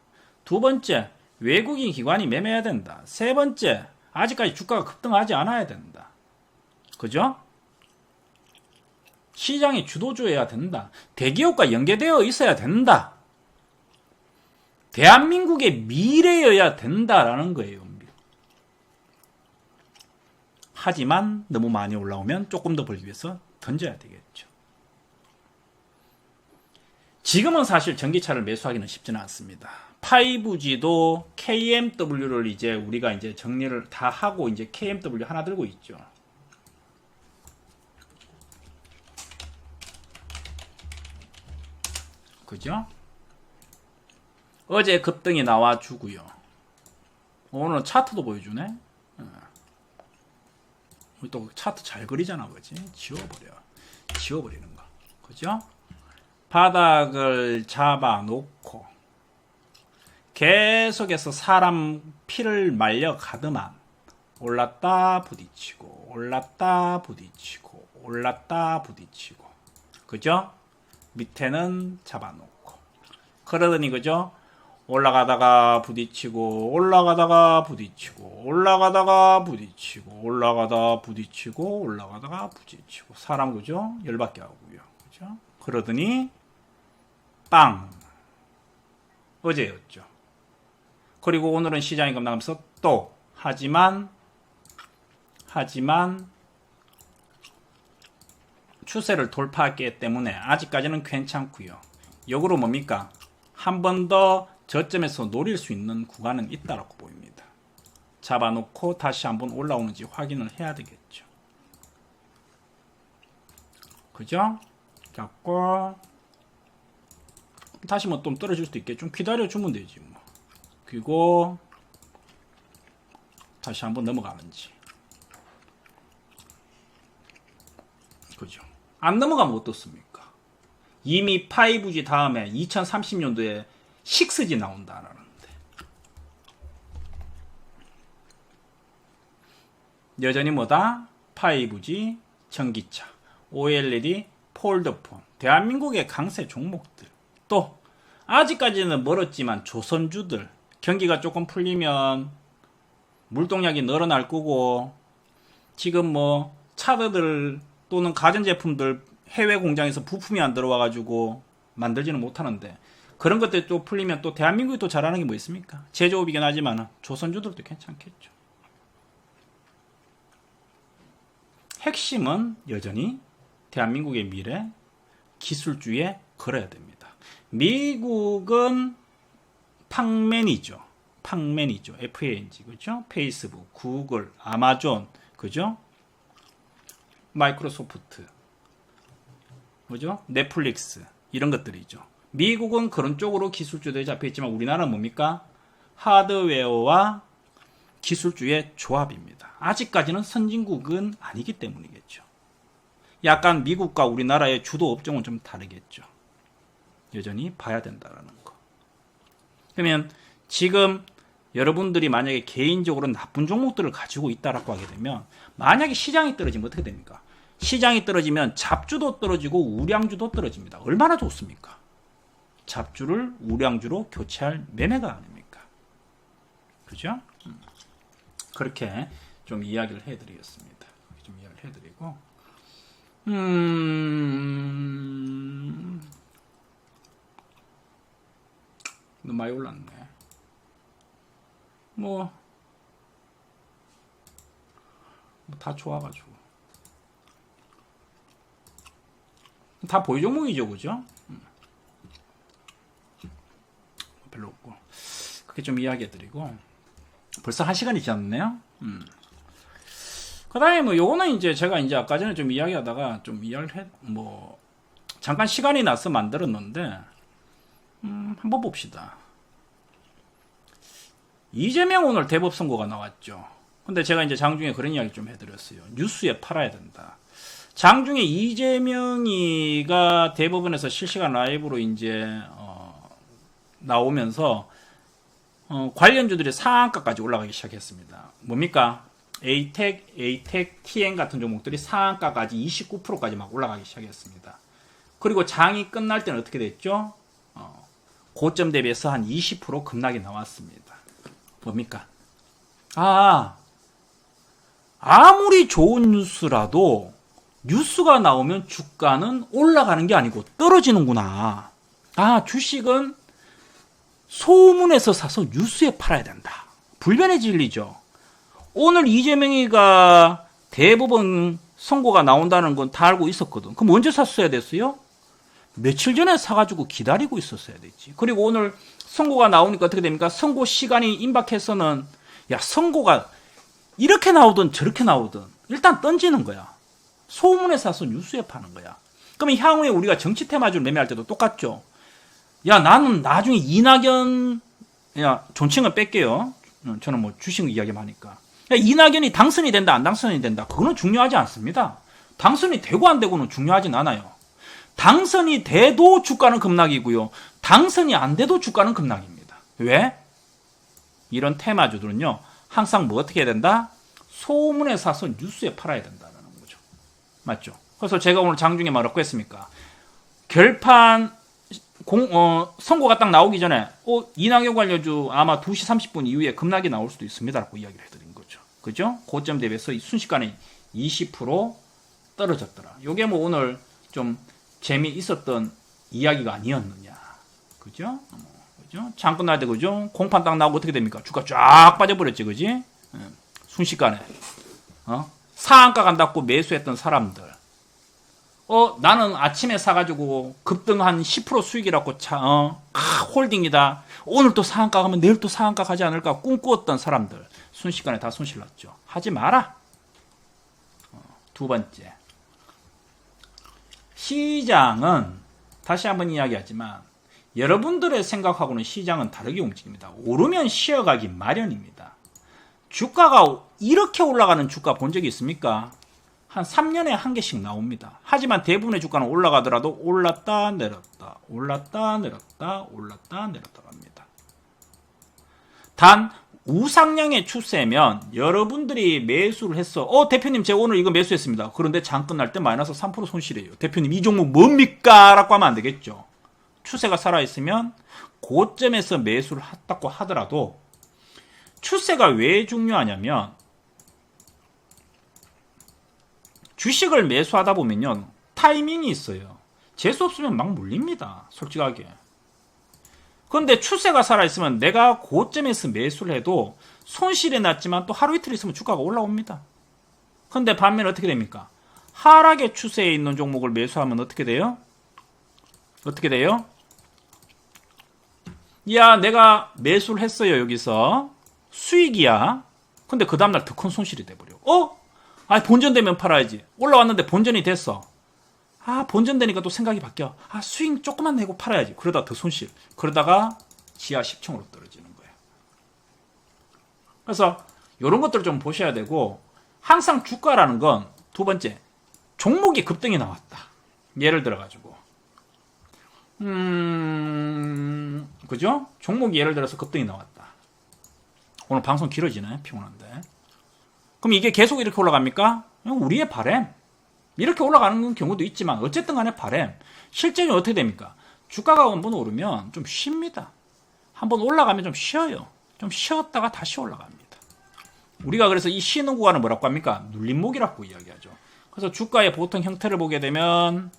두 번째, 외국인 기관이 매매해야 된다. 세 번째, 아직까지 주가가 급등하지 않아야 된다. 그죠? 시장이 주도주여야 된다. 대기업과 연계되어 있어야 된다. 대한민국의 미래여야 된다라는 거예요. 하지만 너무 많이 올라오면 조금 더 벌기 위해서 던져야 되겠죠. 지금은 사실 전기차를 매수하기는 쉽지는 않습니다. 5G도 KMW를 이제 우리가 이제 정리를 다 하고 이제 KMW 하나 들고 있죠. 그죠? 어제 급등이 나와주고요. 오늘은 차트도 보여주네. 우리 또 차트 잘 그리잖아, 그지? 지워버리는 거, 그죠? 바닥을 잡아놓고 계속해서 사람 피를 말려 가더만 올랐다 부딪히고 올랐다 부딪히고 올랐다 부딪히고, 그죠? 밑에는 잡아놓고 그러더니, 그죠? 올라가다가 부딪히고 올라가다가 부딪히고 올라가다가 부딪히고 올라가다가 부딪히고 올라가다가 부딪히고, 사람, 그죠? 열받게 하고요, 그죠? 그러더니 빵, 어제였죠. 그리고 오늘은 시장이 급락하면서 또 하지만 추세를 돌파했기 때문에 아직까지는 괜찮고요. 역으로 뭡니까? 한 번 더 저점에서 노릴 수 있는 구간은 있다라고 보입니다. 잡아놓고 다시 한번 올라오는지 확인을 해야 되겠죠. 그죠? 잡고 다시 뭐 좀 떨어질 수도 있겠죠. 좀 기다려주면 되지 뭐. 그리고 다시 한번 넘어가는지. 그죠? 안 넘어가면 어떻습니까? 이미 5G 다음에 2030년도에 6G 나온다라는데, 여전히 뭐다? 5G, 전기차, OLED, 폴더폰, 대한민국의 강세 종목들. 또 아직까지는 멀었지만 조선주들, 경기가 조금 풀리면 물동량이 늘어날 거고, 지금 뭐 차들 또는 가전제품들 해외 공장에서 부품이 안 들어와 가지고 만들지는 못하는데, 그런 것들 또 풀리면 또 대한민국이 또 잘하는 게 뭐 있습니까? 제조업이긴 하지만 조선주들도 괜찮겠죠. 핵심은 여전히 대한민국의 미래 기술주에 걸어야 됩니다. 미국은 팡맨이죠. FANG, 그죠? 페이스북, 구글, 아마존, 그죠? 마이크로소프트, 그죠? 넷플릭스, 이런 것들이죠. 미국은 그런 쪽으로 기술주들이 잡혀있지만 우리나라는 뭡니까? 하드웨어와 기술주의 조합입니다. 아직까지는 선진국은 아니기 때문이겠죠. 약간 미국과 우리나라의 주도 업종은 좀 다르겠죠. 여전히 봐야 된다는 거. 그러면 지금 여러분들이 만약에 개인적으로 나쁜 종목들을 가지고 있다라고 하게 되면, 만약에 시장이 떨어지면 어떻게 됩니까? 시장이 떨어지면 잡주도 떨어지고 우량주도 떨어집니다. 얼마나 좋습니까? 잡주를 우량주로 교체할 매매가 아닙니까? 그죠? 그렇게 좀 이야기를 해드리겠습니다. 좀 이야기를 해드리고, 너무 많이 올랐네. 뭐 다 좋아가지고 다 보유 종목이죠, 그죠? 별로 없고, 그렇게 좀 이야기해드리고, 벌써 1시간이 지났네요. 그 다음에 뭐 요거는 이제 제가 이제 아까 전에 좀 이야기하다가 좀 이야기를 잠깐 시간이 나서 만들었는데, 한번 봅시다. 이재명 오늘 대법 선고가 나왔죠. 근데 제가 이제 장중에 그런 이야기 좀 해드렸어요. 뉴스에 팔아야 된다. 장중에 이재명이가 대법원에서 실시간 라이브로 이제 나오면서 관련주들이 상한가까지 올라가기 시작했습니다. 뭡니까? ATEC, TN 같은 종목들이 상한가까지 29%까지 막 올라가기 시작했습니다. 그리고 장이 끝날 때는 어떻게 됐죠? 고점 대비해서 한 20% 급락이 나왔습니다. 뭡니까? 아무리 좋은 뉴스라도 뉴스가 나오면 주가는 올라가는 게 아니고 떨어지는구나. 주식은 소문에서 사서 뉴스에 팔아야 된다. 불변의 진리죠. 오늘 이재명이가 대법원 선고가 나온다는 건 다 알고 있었거든. 그럼 언제 샀어야 됐어요? 며칠 전에 사가지고 기다리고 있었어야 됐지. 그리고 오늘 선고가 나오니까 어떻게 됩니까? 선고 시간이 임박해서는 선고가 이렇게 나오든 저렇게 나오든 일단 던지는 거야. 소문에 사서 뉴스에 파는 거야. 그러면 향후에 우리가 정치 테마주를 매매할 때도 똑같죠. 나는 나중에 이낙연, 존칭은 뺄게요. 저는 뭐 주식 이야기만 하니까. 이낙연이 당선이 된다, 안 당선이 된다. 그거는 중요하지 않습니다. 당선이 되고 안 되고는 중요하진 않아요. 당선이 돼도 주가는 급락이고요. 당선이 안 돼도 주가는 급락입니다. 왜? 이런 테마주들은요. 항상 뭐 어떻게 해야 된다? 소문에 사서 뉴스에 팔아야 된다는 거죠. 맞죠? 그래서 제가 오늘 장중에 뭐라고 했습니까? 결판 선고가 딱 나오기 전에 이낙연 관련주 아마 2시 30분 이후에 급락이 나올 수도 있습니다라고 이야기를 해드린 거죠. 그죠? 고점 대비해서 순식간에 20% 떨어졌더라. 요게 뭐 오늘 좀 재미있었던 이야기가 아니었느냐. 그죠? 그죠? 장 끝날 때 그죠? 공판 딱 나오고 어떻게 됩니까? 주가 쫙 빠져버렸지. 그지? 순식간에. 상한가 간다고 매수했던 사람들. 나는 아침에 사가지고 급등 한 10% 수익이라고 홀딩이다. 오늘 또 상한가 가면 내일 또 상한가 가지 않을까 꿈꾸었던 사람들. 순식간에 다 손실 났죠. 하지 마라. 두 번째. 시장은 다시 한번 이야기하지만 여러분들의 생각하고는 시장은 다르게 움직입니다. 오르면 쉬어가기 마련입니다. 주가가 이렇게 올라가는 주가 본 적이 있습니까? 한 3년에 한 개씩 나옵니다. 하지만 대부분의 주가는 올라가더라도 올랐다 내렸다 올랐다 내렸다 올랐다 내렸다 갑니다. 단 우상향의 추세면 여러분들이 매수를 했어. 대표님 제가 오늘 이거 매수했습니다. 그런데 장 끝날 때 마이너스 3% 손실이에요. 대표님 이 종목 뭡니까? 라고 하면 안 되겠죠. 추세가 살아있으면 고점에서 매수를 했다고 하더라도 추세가 왜 중요하냐면 주식을 매수하다 보면요. 타이밍이 있어요. 재수 없으면 막 물립니다. 솔직하게. 그런데 추세가 살아있으면 내가 고점에서 매수를 해도 손실이 났지만 또 하루 이틀 있으면 주가가 올라옵니다. 그런데 반면 어떻게 됩니까? 하락의 추세에 있는 종목을 매수하면 어떻게 돼요? 어떻게 돼요? 내가 매수를 했어요. 여기서 수익이야. 근데 그 다음날 더 큰 손실이 돼버려. 본전되면 팔아야지. 올라왔는데 본전이 됐어. 본전되니까 또 생각이 바뀌어. 수익 조금만 내고 팔아야지. 그러다 더 손실. 그러다가 지하 10층으로 떨어지는 거예요. 그래서 이런 것들을 좀 보셔야 되고 항상 주가라는 건 두 번째 종목이 급등이 나왔다. 예를 들어가지고 그죠? 종목이 예를 들어서 급등이 나왔다. 오늘 방송 길어지네. 피곤한데. 그럼 이게 계속 이렇게 올라갑니까? 우리의 바램. 이렇게 올라가는 경우도 있지만 어쨌든 간에 바램. 실제로 어떻게 됩니까? 주가가 한번 오르면 좀 쉽니다. 한번 올라가면 좀 쉬어요. 좀 쉬었다가 다시 올라갑니다. 우리가 그래서 이 쉬는 구간을 뭐라고 합니까? 눌림목이라고 이야기하죠. 그래서 주가의 보통 형태를 보게 되면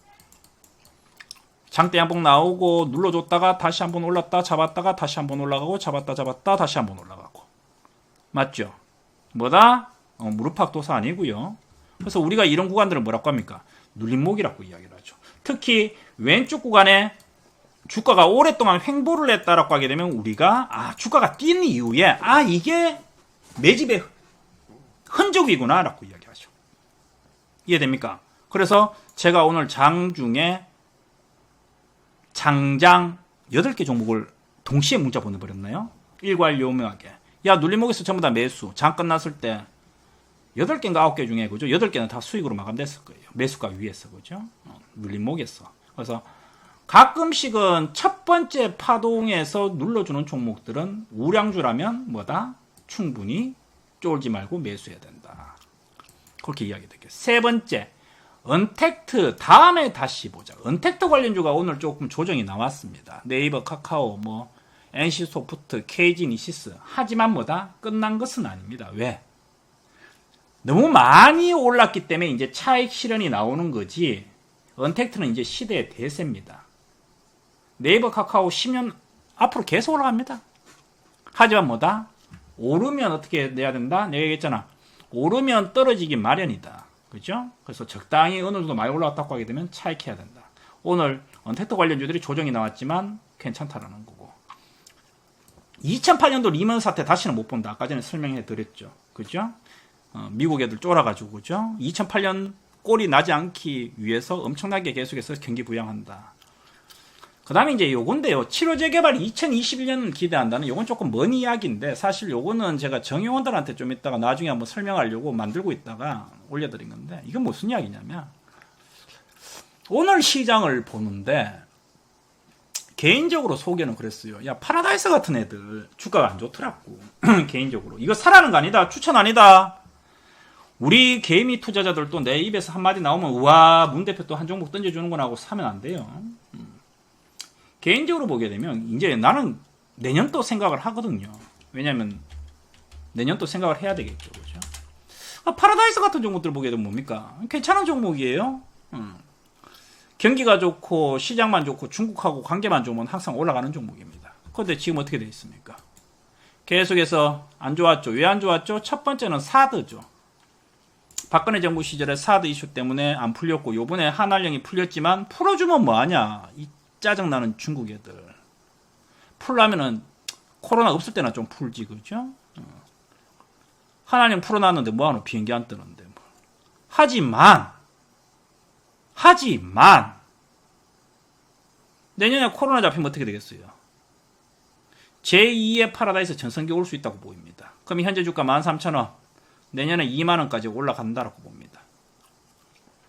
장대 양봉 나오고 눌러줬다가 다시 한번 올랐다 잡았다가 다시 한번 올라가고 잡았다 다시 한번 올라가고. 맞죠? 뭐다? 무릎팍도사 아니고요. 그래서 우리가 이런 구간들을 뭐라고 합니까? 눌림목이라고 이야기를 하죠. 특히 왼쪽 구간에 주가가 오랫동안 횡보를 했다라고 하게 되면 우리가 주가가 뛴 이후에 이게 매집의 흔적이구나 라고 이야기하죠. 이해됩니까? 그래서 제가 오늘 장중에 장장 8개 종목을 동시에 문자 보내버렸나요? 일괄요명하게. 눌림목에서 전부 다 매수. 장 끝났을 때 8개인가 9개 중에 그죠? 8개는 다 수익으로 마감됐을 거예요. 매수가 위에서 그죠? 눌림목에서. 그래서 가끔씩은 첫 번째 파동에서 눌러주는 종목들은 우량주라면 뭐다? 충분히 쫄지 말고 매수해야 된다. 그렇게 이야기 드릴게요. 세 번째, 언택트 다음에 다시 보자. 언택트 관련주가 오늘 조금 조정이 나왔습니다. 네이버, 카카오, 뭐 NC소프트, KG니시스. 하지만 뭐다? 끝난 것은 아닙니다. 왜? 너무 많이 올랐기 때문에 이제 차익 실현이 나오는 거지. 언택트는 이제 시대의 대세입니다. 네이버, 카카오 10년 앞으로 계속 올라갑니다. 하지만 뭐다? 오르면 어떻게 내야 된다? 내가 얘기했잖아. 오르면 떨어지기 마련이다. 그죠? 그래서 적당히 어느 정도 많이 올라왔다고 하게 되면 차익해야 된다. 오늘 언택트 관련주들이 조정이 나왔지만 괜찮다라는 거고. 2008년도 리먼 사태 다시는 못 본다. 아까 전에 설명해 드렸죠. 그죠? 미국 애들 쫄아가지고, 그죠? 2008년 꼴이 나지 않기 위해서 엄청나게 계속해서 경기 부양한다. 그 다음에 이제 요건데요. 치료제 개발이 2021년을 기대한다는 요건 조금 먼 이야기인데, 사실 요거는 제가 정의원들한테 좀 이따가 나중에 한번 설명하려고 만들고 있다가 올려드린 건데, 이건 무슨 이야기냐면, 오늘 시장을 보는데, 개인적으로 소개는 그랬어요. 야, 파라다이스 같은 애들 주가가 안 좋더라고. 개인적으로. 이거 사라는 거 아니다. 추천 아니다. 우리 개미 투자자들도 내 입에서 한마디 나오면 우와 문 대표 또 한 종목 던져주는구나 하고 사면 안 돼요. 개인적으로 보게 되면 이제 나는 내년 또 생각을 하거든요. 왜냐면 내년 또 생각을 해야 되겠죠. 그죠? 파라다이스 같은 종목들 보게 되면 뭡니까? 괜찮은 종목이에요. 경기가 좋고 시장만 좋고 중국하고 관계만 좋으면 항상 올라가는 종목입니다. 그런데 지금 어떻게 되어 있습니까? 계속해서 안 좋았죠. 왜 안 좋았죠? 첫 번째는 사드죠. 박근혜 정부 시절에 사드 이슈 때문에 안 풀렸고 요번에 한알령이 풀렸지만 풀어주면 뭐하냐. 이 짜증나는 중국 애들. 풀라면은 코로나 없을 때나 좀 풀지. 그죠? 한알령 풀어놨는데 뭐하노. 비행기 안 뜨는데. 하지만 내년에 코로나 잡히면 어떻게 되겠어요? 제2의 파라다이스 전성기 올 수 있다고 보입니다. 그럼 현재 주가 13,000원, 내년에 2만원까지 올라간다고 봅니다.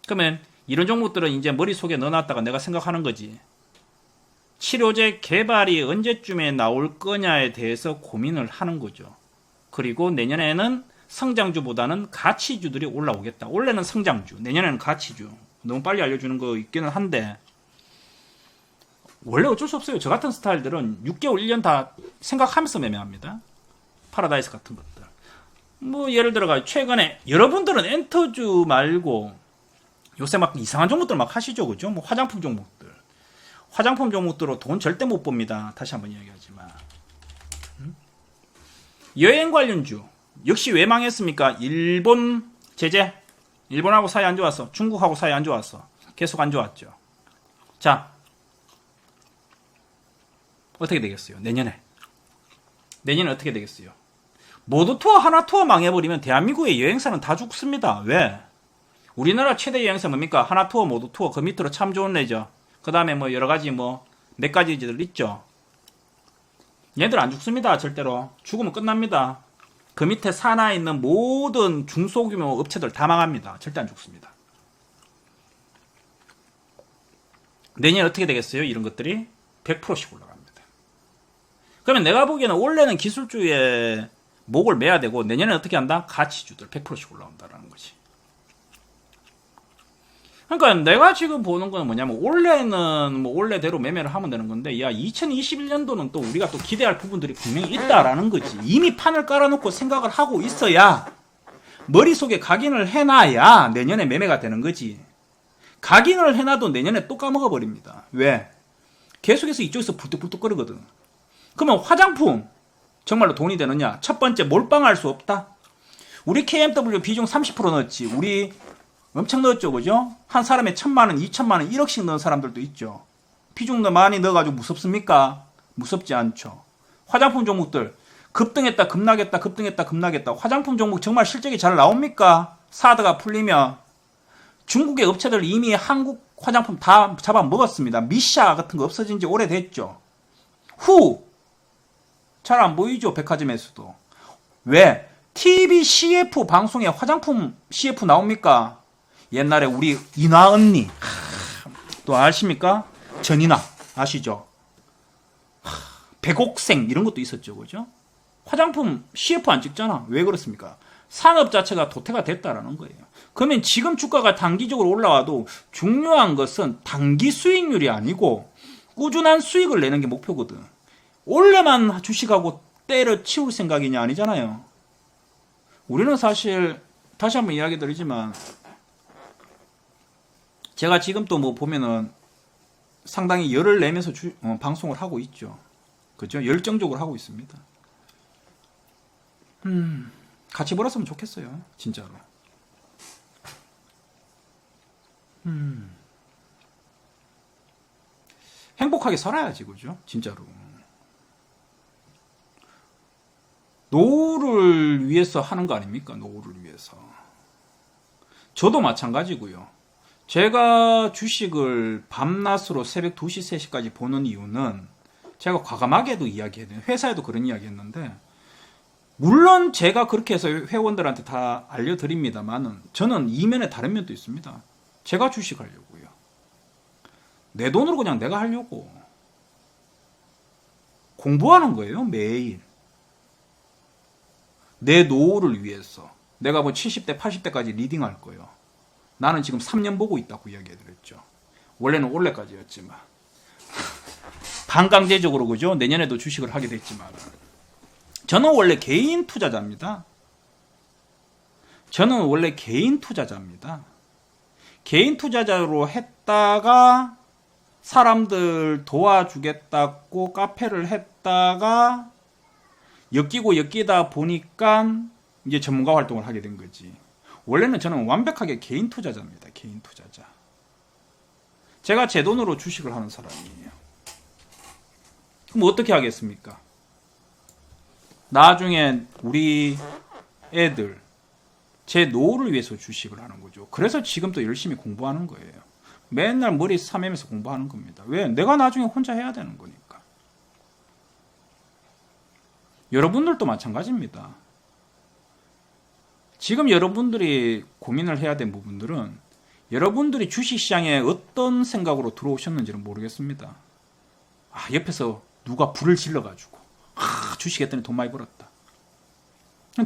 그러면 이런 종목들은 이제 머릿속에 넣어놨다가 내가 생각하는 거지. 치료제 개발이 언제쯤에 나올 거냐에 대해서 고민을 하는 거죠. 그리고 내년에는 성장주보다는 가치주들이 올라오겠다. 원래는 성장주, 내년에는 가치주. 너무 빨리 알려주는 거 있기는 한데 원래 어쩔 수 없어요. 저 같은 스타일들은 6개월, 1년 다 생각하면서 매매합니다. 파라다이스 같은 것들. 뭐 예를 들어가 최근에 여러분들은 엔터주 말고 요새 막 이상한 종목들 막 하시죠. 그죠? 뭐 화장품 종목들. 화장품 종목들로 돈 절대 못 봅니다. 다시 한번 이야기하지만. 여행 관련주. 역시 왜 망했습니까? 일본 제재. 일본하고 사이 안 좋았어. 중국하고 사이 안 좋았어. 계속 안 좋았죠. 자, 어떻게 되겠어요? 내년에 어떻게 되겠어요? 모두 투어 하나 투어 망해버리면 대한민국의 여행사는 다 죽습니다. 왜? 우리나라 최대 여행사 뭡니까? 하나 투어, 모두 투어. 그 밑으로 참 좋은 레저. 그 다음에 뭐 여러 가지 뭐 몇 가지들 있죠. 얘들 안 죽습니다. 절대로. 죽으면 끝납니다. 그 밑에 산하에 있는 모든 중소규모 업체들 다 망합니다. 절대 안 죽습니다. 내년 어떻게 되겠어요? 이런 것들이 100%씩 올라갑니다. 그러면 내가 보기에는 원래는 기술주에 목을 매야 되고 내년에 어떻게 한다? 가치주들 100%씩 올라온다라는 거지. 그러니까 내가 지금 보는 건 뭐냐면 원래는 뭐 원래대로 매매를 하면 되는 건데 야 2021년도는 또 우리가 또 기대할 부분들이 분명히 있다라는 거지. 이미 판을 깔아놓고 생각을 하고 있어야 머릿속에 각인을 해놔야 내년에 매매가 되는 거지. 각인을 해놔도 내년에 또 까먹어 버립니다. 왜? 계속해서 이쪽에서 불뚝불뚝거리거든. 그러면 화장품 정말로 돈이 되느냐? 첫 번째 몰빵할 수 없다. 우리 KMW 비중 30% 넣었지. 우리 엄청 넣었죠, 그죠? 한 사람에 1,000만원, 2,000만원, 1억씩 넣은 사람들도 있죠. 비중 많이 넣어가지고 무섭습니까? 무섭지 않죠. 화장품 종목들 급등했다, 급락했다, 급등했다, 급락했다. 화장품 종목 정말 실적이 잘 나옵니까? 사드가 풀리면 중국의 업체들 이미 한국 화장품 다 잡아먹었습니다. 미샤 같은 거 없어진 지 오래됐죠. 잘 안 보이죠, 백화점에서도. 왜? TV CF 방송에 화장품 CF 나옵니까? 옛날에 우리 이나 언니 또 아십니까? 전이나 아시죠? 백옥생 이런 것도 있었죠. 그죠? 화장품 CF 안 찍잖아. 왜 그렇습니까? 산업 자체가 도태가 됐다라는 거예요. 그러면 지금 주가가 단기적으로 올라와도 중요한 것은 단기 수익률이 아니고 꾸준한 수익을 내는 게 목표거든. 올해만 주식하고 때려치울 생각이냐 아니잖아요. 우리는 사실 다시 한번 이야기 드리지만 제가 지금 또 뭐 보면은 상당히 열을 내면서 방송을 하고 있죠. 그죠? 열정적으로 하고 있습니다. 같이 벌었으면 좋겠어요. 진짜로. 행복하게 살아야지, 그죠? 진짜로. 노후를 위해서 하는 거 아닙니까? 노후를 위해서. 저도 마찬가지고요. 제가 주식을 밤낮으로 새벽 2시, 3시까지 보는 이유는 제가 과감하게도 이야기해요. 회사에도 그런 이야기 했는데 물론 제가 그렇게 해서 회원들한테 다 알려드립니다만은 저는 이면에 다른 면도 있습니다. 제가 주식하려고요. 내 돈으로 그냥 내가 하려고. 공부하는 거예요. 매일. 내 노후를 위해서. 내가 뭐 70대, 80대까지 리딩할 거예요. 나는 지금 3년 보고 있다고 이야기해드렸죠. 원래는 올해까지였지만. 반강제적으로 그죠? 내년에도 주식을 하게 됐지만. 저는 원래 개인 투자자입니다. 개인 투자자로 했다가 사람들 도와주겠다고 카페를 했다가 엮이다 보니까 이제 전문가 활동을 하게 된 거지. 원래는 저는 완벽하게 개인 투자자입니다. 개인 투자자. 제가 제 돈으로 주식을 하는 사람이에요. 그럼 어떻게 하겠습니까? 나중에 우리 애들 제 노후를 위해서 주식을 하는 거죠. 그래서 지금도 열심히 공부하는 거예요. 맨날 머리 싸매면서 공부하는 겁니다. 왜? 내가 나중에 혼자 해야 되는 거니까. 여러분들도 마찬가지입니다. 지금 여러분들이 고민을 해야 될 부분들은 여러분들이 주식시장에 어떤 생각으로 들어오셨는지는 모르겠습니다. 옆에서 누가 불을 질러가지고 주식했더니 돈 많이 벌었다.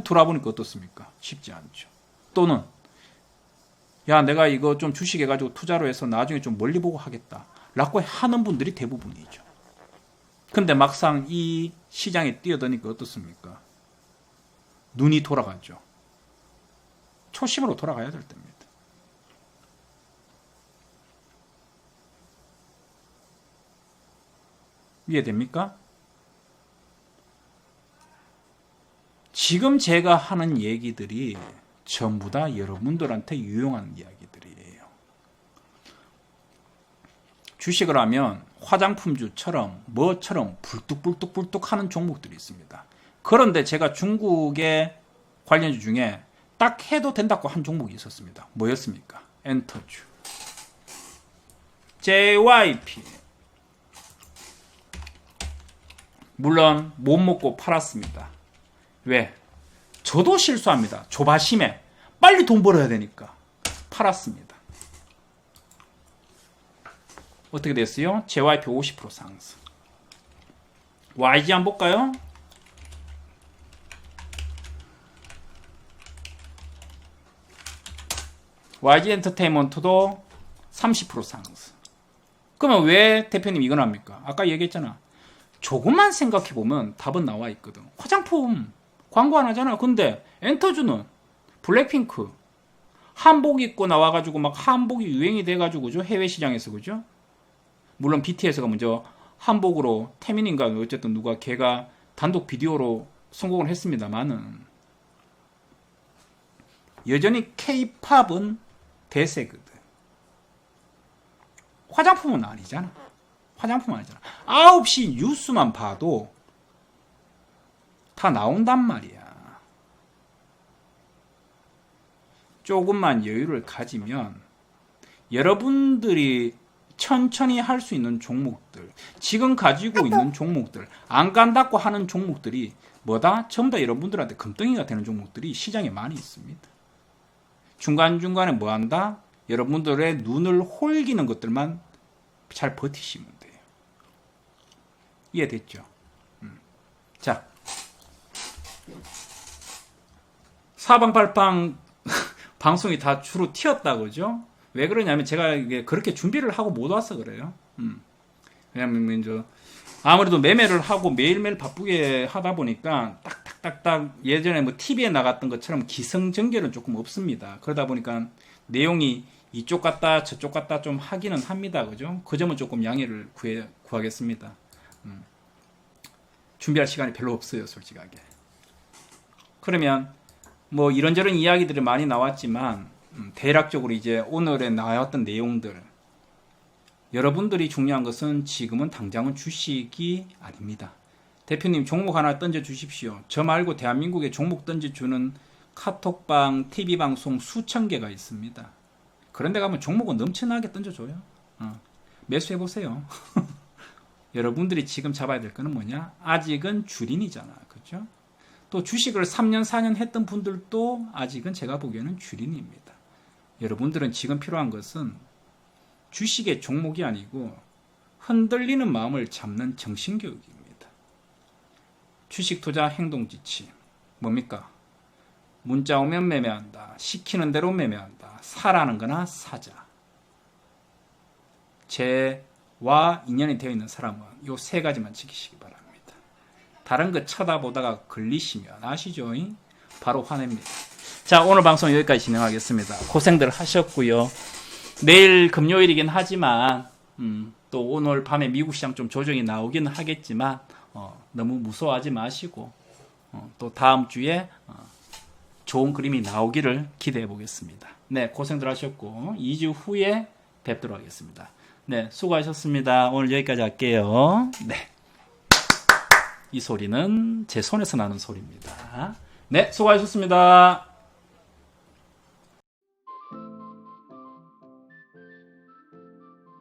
돌아보니까 어떻습니까? 쉽지 않죠. 또는 야 내가 이거 좀 주식해가지고 투자로 해서 나중에 좀 멀리 보고 하겠다 라고 하는 분들이 대부분이죠. 근데 막상 이 시장에 뛰어드니까 어떻습니까? 눈이 돌아가죠. 초심으로 돌아가야 될 때입니다. 이해됩니까? 지금 제가 하는 얘기들이 전부 다 여러분들한테 유용한 이야기들이에요. 주식을 하면 화장품주처럼 뭐처럼 불뚝불뚝 하는 종목들이 있습니다. 그런데 제가 중국의 관련주 중에 딱 해도 된다고 한 종목이 있었습니다. 뭐였습니까? 엔터주. JYP. 물론 못 먹고 팔았습니다. 왜? 저도 실수합니다. 조바심에 빨리 돈 벌어야 되니까 팔았습니다. 어떻게 됐어요? JYP 50% 상승. YG 한번 볼까요? YG 엔터테인먼트도 30% 상승. 그러면 왜 대표님 이건 합니까? 아까 얘기했잖아. 조금만 생각해보면 답은 나와 있거든. 화장품 광고 안 하잖아. 근데 엔터주는 블랙핑크 한복 입고 나와가지고 막 한복이 유행이 돼가지고 그죠? 해외 시장에서 그죠? 물론 BTS가 먼저 한복으로 태민인가 어쨌든 누가 걔가 단독 비디오로 성공을 했습니다만은 여전히 K-팝은 대세거든. 화장품은 아니잖아. 9시 뉴스만 봐도 다 나온단 말이야. 조금만 여유를 가지면 여러분들이 천천히 할 수 있는 종목들, 지금 가지고 있는 종목들, 안 간다고 하는 종목들이 뭐다? 전부 다 여러분들한테 금덩이가 되는 종목들이 시장에 많이 있습니다. 중간중간에 뭐 한다? 여러분들의 눈을 홀기는 것들만 잘 버티시면 돼요. 이해됐죠? 자, 사방팔방 방송이 다 주로 튀었다 그죠? 왜 그러냐면 제가 이게 그렇게 준비를 하고 못 와서 그래요. 왜냐면 이제 아무래도 매매를 하고 매일매일 바쁘게 하다 보니까 딱딱딱딱 예전에 뭐 TV에 나갔던 것처럼 기승전결은 조금 없습니다. 그러다 보니까 내용이 이쪽 같다 저쪽 같다 좀 하기는 합니다. 그죠? 그 점은 조금 양해를 구하겠습니다. 준비할 시간이 별로 없어요, 솔직하게. 그러면 뭐 이런저런 이야기들이 많이 나왔지만 대략적으로 이제 오늘에 나왔던 내용들, 여러분들이 중요한 것은 지금은 당장은 주식이 아닙니다. 대표님 종목 하나 던져 주십시오. 저 말고 대한민국에 종목 던져주는 카톡방, TV방송 수천 개가 있습니다. 그런데 가면 종목은 넘쳐나게 던져줘요. 매수해보세요. 여러분들이 지금 잡아야 될 거는 뭐냐? 아직은 주린이잖아. 그죠? 또 주식을 3년, 4년 했던 분들도 아직은 제가 보기에는 주린입니다. 여러분들은 지금 필요한 것은 주식의 종목이 아니고 흔들리는 마음을 잡는 정신교육입니다. 주식 투자 행동 지침 뭡니까? 문자 오면 매매한다. 시키는 대로 매매한다. 사라는 거나 사자. 제와 인연이 되어 있는 사람은 요 세 가지만 지키시기 바랍니다. 다른 거 쳐다보다가 걸리시면 아시죠? 바로 화냅니다. 자, 오늘 방송 여기까지 진행하겠습니다. 고생들 하셨고요. 내일 금요일이긴 하지만 또 오늘 밤에 미국 시장 좀 조정이 나오기는 하겠지만 너무 무서워하지 마시고 또 다음 주에 좋은 그림이 나오기를 기대해 보겠습니다. 네, 고생들 하셨고 2주 후에 뵙도록 하겠습니다. 네, 수고하셨습니다. 오늘 여기까지 할게요. 네, 이 소리는 제 손에서 나는 소리입니다. 네, 수고하셨습니다.